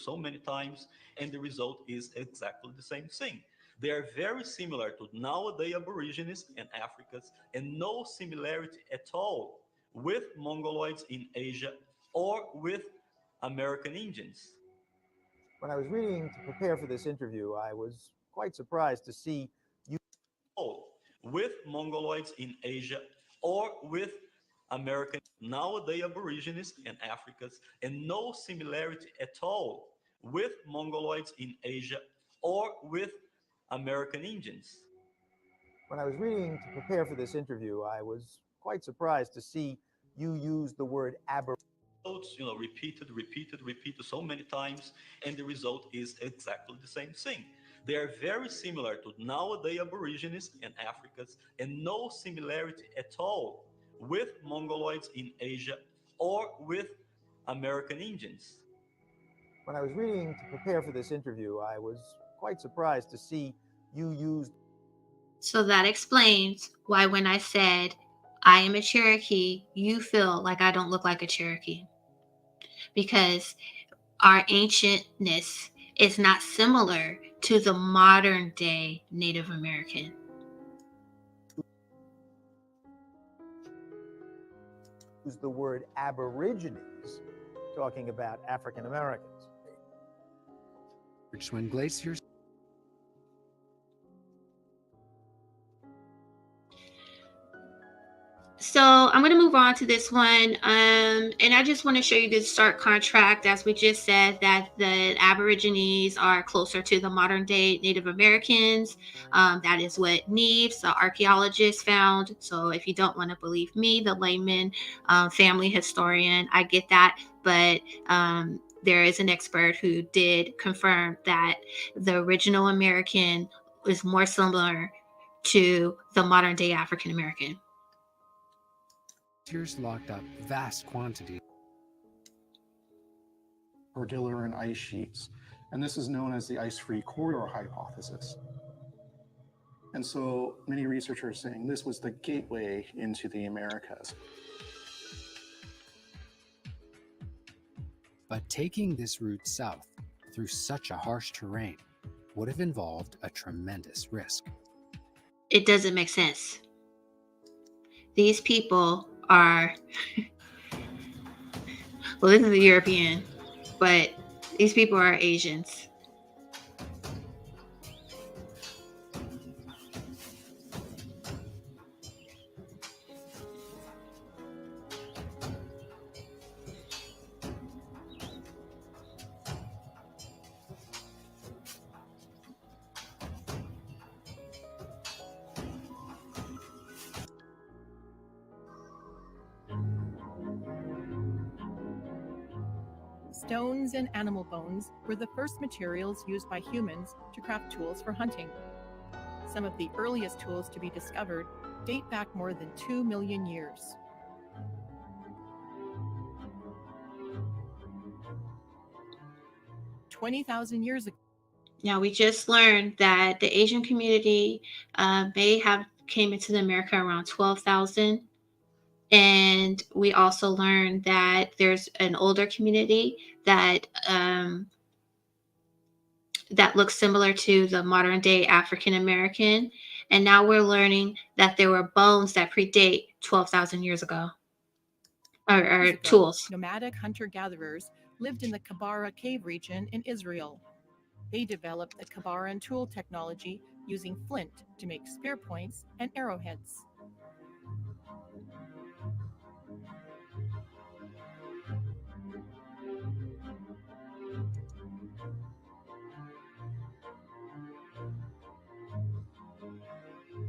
O: so many times, and the result is exactly the same thing. They are very similar to nowadays Aborigines and Africans, and no similarity at all with Mongoloids in Asia or with American Indians.
Q: When I was reading to prepare for this interview, I was quite surprised to see you
O: with Mongoloids in Asia or with American nowadays Aborigines and Africans, and no similarity at all with Mongoloids in Asia or with American Indians.
Q: When I was reading to prepare for this interview, I was quite surprised to see you use the word Aboriginal.
O: Repeated so many times, and the result is exactly the same thing. They are very similar to nowadays Aborigines and Africans, and no similarity at all with Mongoloids in Asia or with American Indians.
Q: When I was reading to prepare for this interview, I was quite surprised to see you use.
B: So that explains why when I said I am a Cherokee, you feel like I don't look like a Cherokee. Because our ancientness is not similar to the modern day Native American.
Q: Use the word Aborigines, talking about African Americans.
R: When glaciers.
B: So I'm going to move on to this one. And I just want to show you the stark contrast, as we just said, that the Aborigines are closer to the modern day Native Americans. That is what Neves, the archaeologist, found. So if you don't want to believe me, the layman, family historian, I get that. But there is an expert who did confirm that the original American is more similar to the modern day African American.
R: Glaciers locked up vast quantities
S: cordillera and ice sheets, and this is known as the ice-free corridor hypothesis. And so many researchers are saying this was the gateway into the Americas.
R: But taking this route south through such a harsh terrain would have involved a tremendous risk.
B: It doesn't make sense. These people are, well, this is a European, but these people are Asians.
T: Stones and animal bones were the first materials used by humans to craft tools for hunting. Some of the earliest tools to be discovered date back more than 2 million years. "20,000 years ago."
B: Now, we just learned that the Asian community may have came into the America around 12,000. And we also learned that there's an older community that that looks similar to the modern day African American. And now we're learning that there were bones that predate 12,000 years ago, or tools.
T: Nomadic hunter-gatherers lived in the Kabara cave region in Israel. They developed the Kabaran tool technology using flint to make spear points and arrowheads.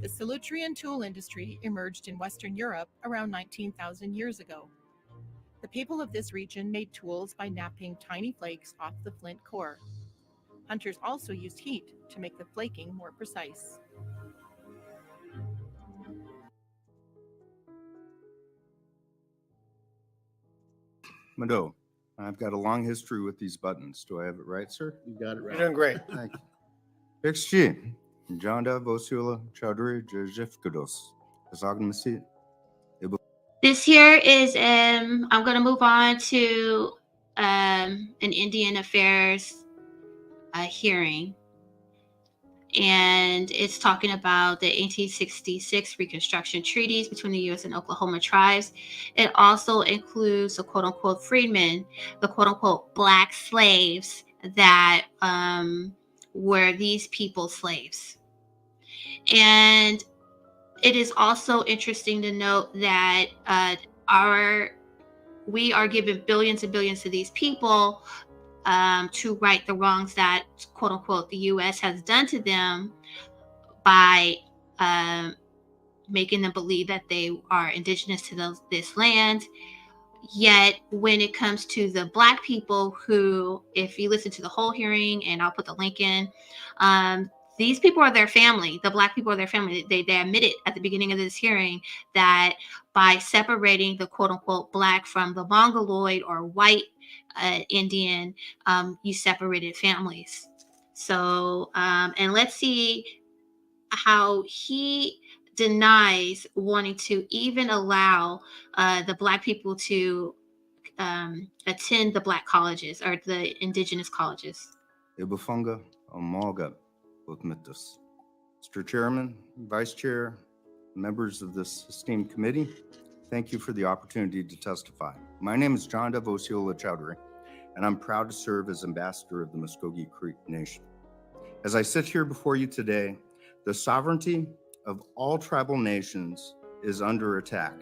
T: The Solutrean tool industry emerged in Western Europe around 19,000 years ago. The people of this region made tools by knapping tiny flakes off the flint core. Hunters also used heat to make the flaking more precise.
U: Mado, I've got a long history with these buttons. Do I have it right, sir?
A: You got it right. You're doing great.
U: Thank you. XG, Janda Vosula Chaudhry Jajifkados.
B: This here is I'm going to move on to an Indian Affairs hearing, and it's talking about the 1866 Reconstruction treaties between the U.S. and Oklahoma tribes. It also includes the quote-unquote freedmen, the quote-unquote black slaves that were these people's slaves. And it is also interesting to note that we are given billions and billions to these people to right the wrongs that, quote unquote, the U.S. has done to them by making them believe that they are indigenous to this land. Yet when it comes to the Black people who, if you listen to the whole hearing, and I'll put the link in, these people are their family. The Black people are their family. They admitted at the beginning of this hearing that by separating the quote unquote Black from the Mongoloid or white Indian, you separated families. So, and let's see how he denies wanting to even allow the Black people to attend the Black colleges or the indigenous colleges.
U: Ibufunga Amalga Utmitus. Mr. Chairman, Vice Chair, members of this esteemed committee, thank you for the opportunity to testify. My name is Janda Vosula Chaudhry, and I'm proud to serve as ambassador of the Muskogee Creek Nation. As I sit here before you today, the sovereignty of all tribal nations is under attack.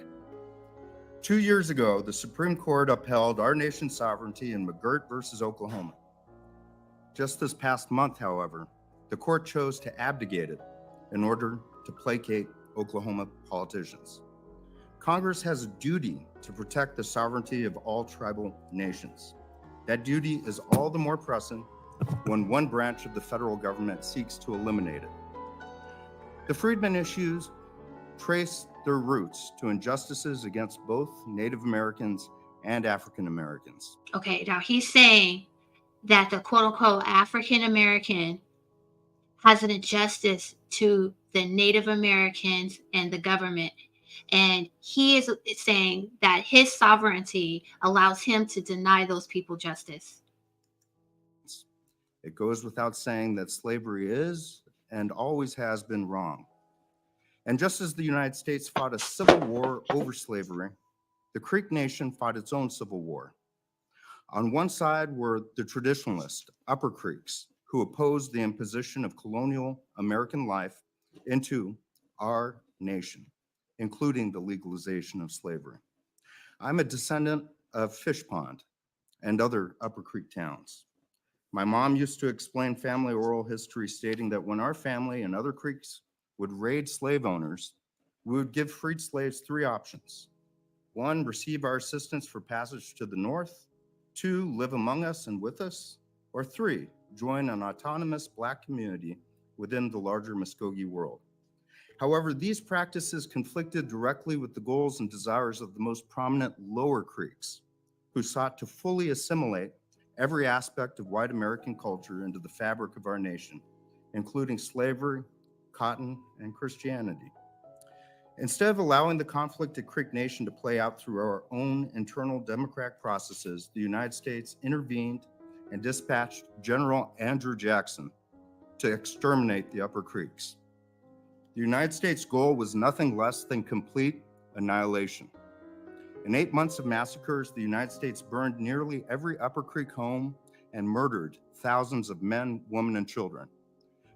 U: 2 years ago, the Supreme Court upheld our nation's sovereignty in McGirt versus Oklahoma. Just this past month, however, the court chose to abdicate it in order to placate Oklahoma politicians. Congress has a duty to protect the sovereignty of all tribal nations. That duty is all the more pressing when one branch of the federal government seeks to eliminate it. The Freedmen issues trace their roots to injustices against both Native Americans and African Americans.
B: Okay, now he's saying that the quote unquote African American has an injustice to the Native Americans and the government. And he is saying that his sovereignty allows him to deny those people justice.
U: It goes without saying that slavery is and always has been wrong. And just as the United States fought a civil war over slavery, the Creek Nation fought its own civil war. On one side were the traditionalist Upper Creeks, who opposed the imposition of colonial American life into our nation, including the legalization of slavery. I'm a descendant of Fish Pond and other Upper Creek towns. My mom used to explain family oral history, stating that when our family and other Creeks would raid slave owners, we would give freed slaves 3 options. 1, receive our assistance for passage to the north. 2, live among us and with us. Or 3, join an autonomous Black community within the larger Muskogee world. However, these practices conflicted directly with the goals and desires of the most prominent Lower Creeks, who sought to fully assimilate every aspect of white American culture into the fabric of our nation, including slavery, cotton, and Christianity. Instead of allowing the conflict at Creek Nation to play out through our own internal democratic processes, the United States intervened and dispatched General Andrew Jackson to exterminate the Upper Creeks. The United States' goal was nothing less than complete annihilation. In 8 months of massacres, the United States burned nearly every Upper Creek home and murdered thousands of men, women, and children.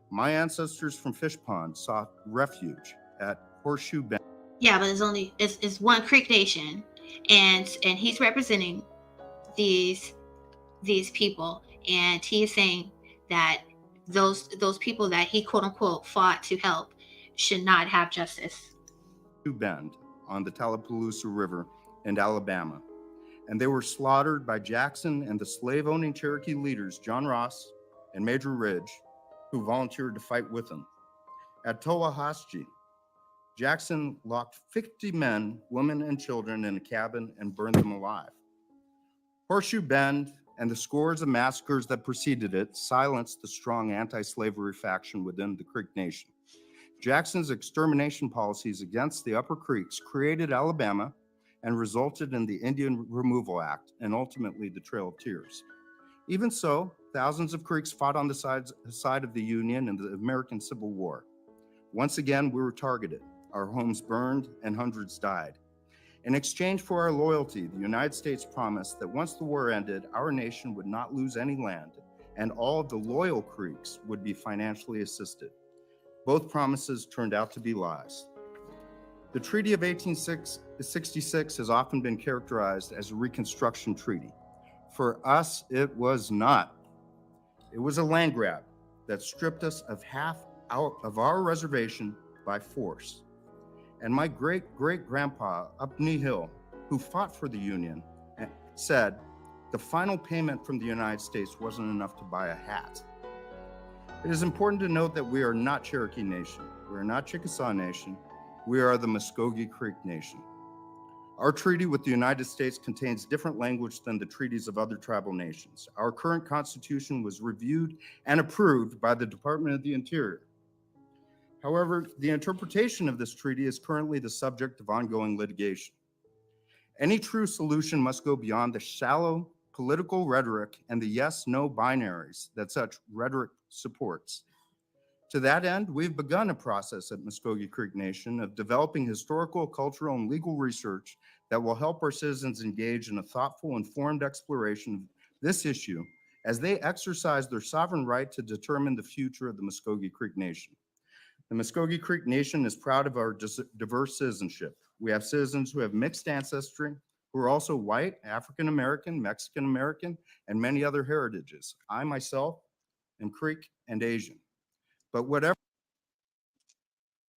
U: My ancestors from Fish Pond sought refuge at Horseshoe Bend.
B: Yeah, but it's one Creek Nation, and he's representing these people, and he is saying that those people that he quote unquote fought to help should not have justice.
U: Bend on the Tallapoosa River in Alabama, and they were slaughtered by Jackson and the slave-owning Cherokee leaders John Ross and Major Ridge, who volunteered to fight with him. At Tallahassee, Jackson locked 50 men, women, and children in a cabin and burned them alive. Horseshoe Bend and the scores of massacres that preceded it silenced the strong anti-slavery faction within the Creek Nation. Jackson's extermination policies against the Upper Creeks created Alabama and resulted in the Indian Removal Act and ultimately the Trail of Tears. Even so, thousands of Creeks fought on the side of the Union in the American Civil War. Once again, we were targeted. Our homes burned and hundreds died. In exchange for our loyalty, the United States promised that once the war ended, our nation would not lose any land and all of the loyal Creeks would be financially assisted. Both promises turned out to be lies. The Treaty of 1866 has often been characterized as a Reconstruction treaty. For us, it was not. It was a land grab that stripped us of half of our reservation by force. And my great-great-grandpa up Knee Hill, who fought for the Union, said the final payment from the United States wasn't enough to buy a hat. It is important to note that we are not Cherokee Nation. We are not Chickasaw Nation. We are the Muskogee Creek Nation. Our treaty with the United States contains different language than the treaties of other tribal nations. Our current Constitution was reviewed and approved by the Department of the Interior. However, the interpretation of this treaty is currently the subject of ongoing litigation. Any true solution must go beyond the shallow political rhetoric and the yes-no binaries that such rhetoric supports. To that end, we've begun a process at Muskogee Creek Nation of developing historical, cultural, and legal research that will help our citizens engage in a thoughtful, informed exploration of this issue as they exercise their sovereign right to determine the future of the Muskogee Creek Nation. The Muskogee Creek Nation is proud of our diverse citizenship. We have citizens who have mixed ancestry, who are also white, African American, Mexican American, and many other heritages. I myself am Creek and Asian. But whatever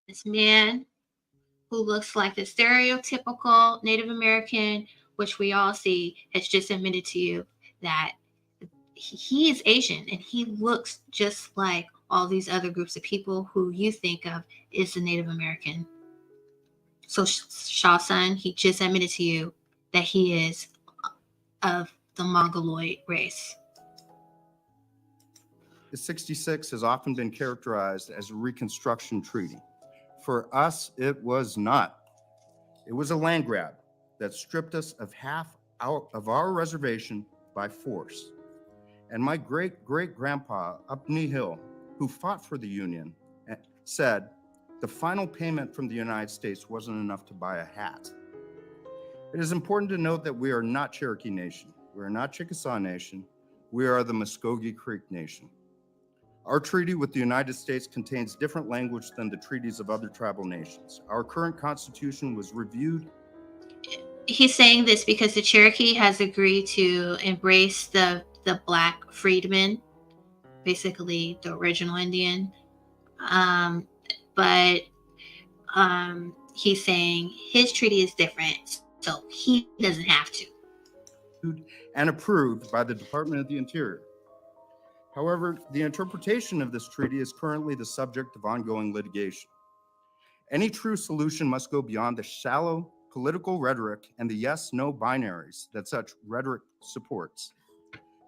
B: This man who looks like the stereotypical Native American, which we all see, has just admitted to you that he is Asian and he looks just like all these other groups of people who you think of as the Native American. So Shah Sun, he just admitted to you that he is of the Mongoloid race.
U: the 66 has often been characterized as a Reconstruction treaty. For us, it was not. It was a land grab that stripped us of half of our reservation by force. And my great-great-grandpa up Knee Hill, who fought for the Union, said the final payment from the United States wasn't enough to buy a hat. It is important to note that we are not Cherokee Nation. We are not Chickasaw Nation. We are the Muskogee Creek Nation. Our treaty with the United States contains different language than the treaties of other tribal nations. Our current constitution was reviewed.
B: He's saying this because the Cherokee has agreed to embrace the Black freedmen, basically the original Indian. But he's saying his treaty is different, so he doesn't have to.
U: And approved by the Department of the Interior. However, the interpretation of this treaty is currently the subject of ongoing litigation. Any true solution must go beyond the shallow political rhetoric and the yes-no binaries that such rhetoric supports.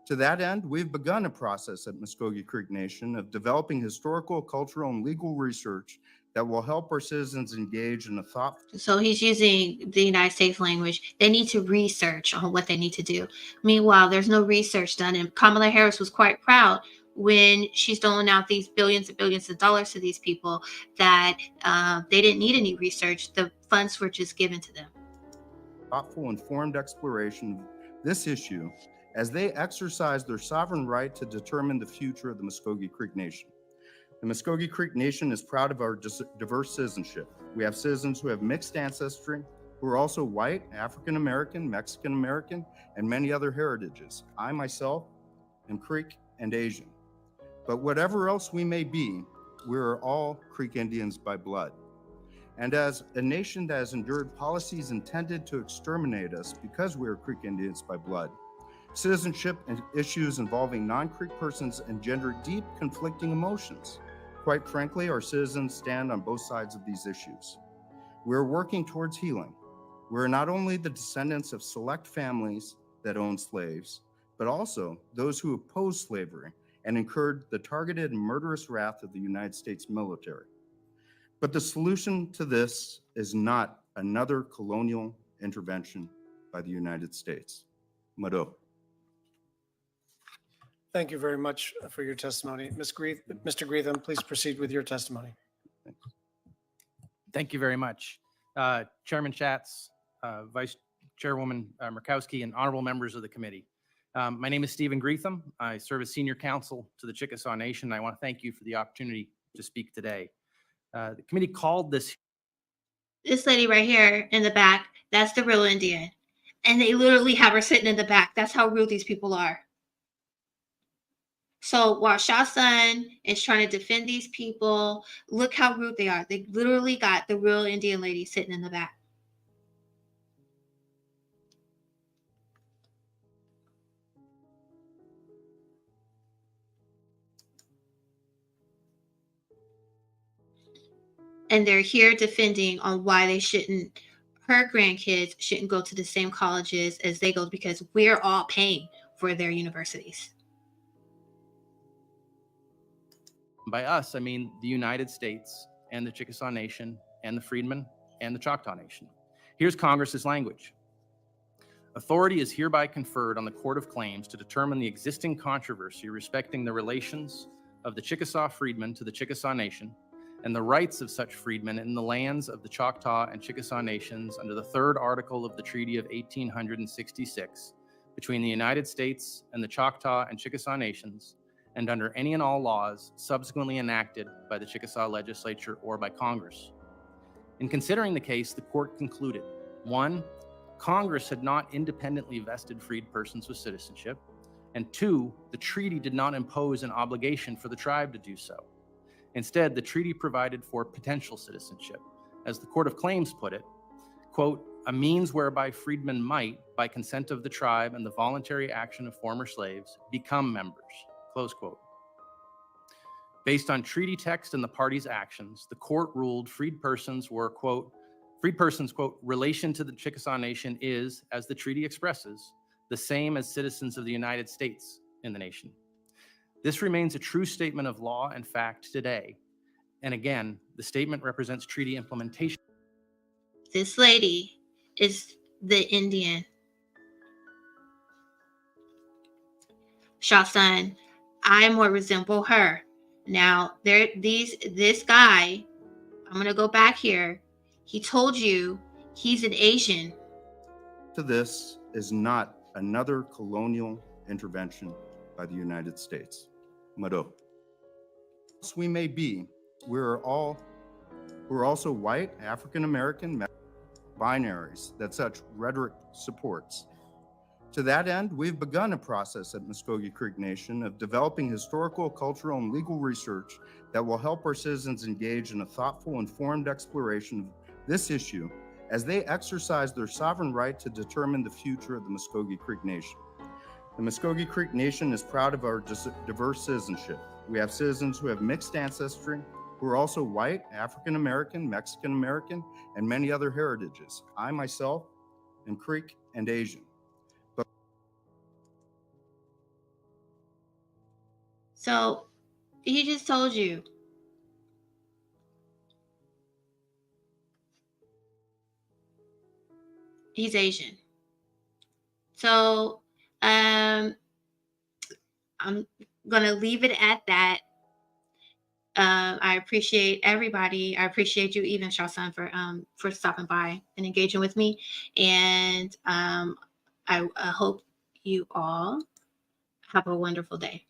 U: To that end, we've begun a process at Muskogee Creek Nation of developing historical, cultural, and legal research that will help our citizens engage in a thoughtful.
B: So he's using the United States language. They need to research on what they need to do. Meanwhile, there's no research done. And Kamala Harris was quite proud when she's doling out these billions and billions of dollars to these people that they didn't need any research. The funds were just given to them.
U: Thoughtful, informed exploration of this issue as they exercise their sovereign right to determine the future of the Muskogee Creek Nation. The Muskogee Creek Nation is proud of our diverse citizenship. We have citizens who have mixed ancestry, who are also white, African American, Mexican American, and many other heritages. I myself am Creek and Asian. But whatever else we may be, we are all Creek Indians by blood. And as a nation that has endured policies intended to exterminate us because we are Creek Indians by blood, citizenship and issues involving non-Creek persons engender deep conflicting emotions. Quite frankly, our citizens stand on both sides of these issues. We're working towards healing. We're not only the descendants of select families that owned slaves, but also those who opposed slavery and incurred the targeted and murderous wrath of the United States military. But the solution to this is not another colonial intervention by the United States. Mado.
E: Thank you very much for your testimony. Mr. Greetham, please proceed with your testimony.
V: Thank you very much. Chairman Schatz, Vice Chairwoman Murkowski, and honorable members of the committee. My name is Stephen Greetham. I serve as senior counsel to the Chickasaw Nation. I want to thank you for the opportunity to speak today. The committee called this.
B: This lady right here in the back, that's the real Indian. And they literally have her sitting in the back. That's how rude these people are. So while Shah Sun is trying to defend these people, look how rude they are. They literally got the real Indian lady sitting in the back. And they're here defending on why they shouldn't, her grandkids shouldn't go to the same colleges as they go because we're all paying for their universities.
V: By us, I mean the United States and the Chickasaw Nation and the Freedmen and the Choctaw Nation. Here's Congress's language. Authority is hereby conferred on the Court of Claims to determine the existing controversy respecting the relations of the Chickasaw freedmen to the Chickasaw Nation and the rights of such freedmen in the lands of the Choctaw and Chickasaw Nations under the third article of the Treaty of 1866 between the United States and the Choctaw and Chickasaw Nations, and under any and all laws subsequently enacted by the Chickasaw legislature or by Congress. In considering the case, the court concluded, 1, Congress had not independently vested freed persons with citizenship, and 2, the treaty did not impose an obligation for the tribe to do so. Instead, the treaty provided for potential citizenship. As the Court of Claims put it, quote, a means whereby freedmen might, by consent of the tribe and the voluntary action of former slaves, become members, close quote. Based on treaty text and the parties' actions, the court ruled freed persons, quote, relation to the Chickasaw Nation is, as the treaty expresses, the same as citizens of the United States in the nation. This remains a true statement of law and fact today. And again, the statement represents treaty implementation.
B: This lady is the Indian. Shawson, I more resemble her. Now, this guy, I'm gonna go back here. He told you he's an Asian.
U: To this is not another colonial intervention by the United States. Mado. We may be, we're also white, African American, binaries that such rhetoric supports. To that end, we've begun a process at Muskogee Creek Nation of developing historical, cultural, and legal research that will help our citizens engage in a thoughtful, informed exploration of this issue as they exercise their sovereign right to determine the future of the Muskogee Creek Nation. The Muskogee Creek Nation is proud of our diverse citizenship. We have citizens who have mixed ancestry, who are also white, African American, Mexican American, and many other heritages. I myself am Creek and Asian.
B: So he just told you. He's Asian. So I'm gonna leave it at that. I appreciate everybody. I appreciate you, even Shawson, for stopping by and engaging with me. And I hope you all have a wonderful day.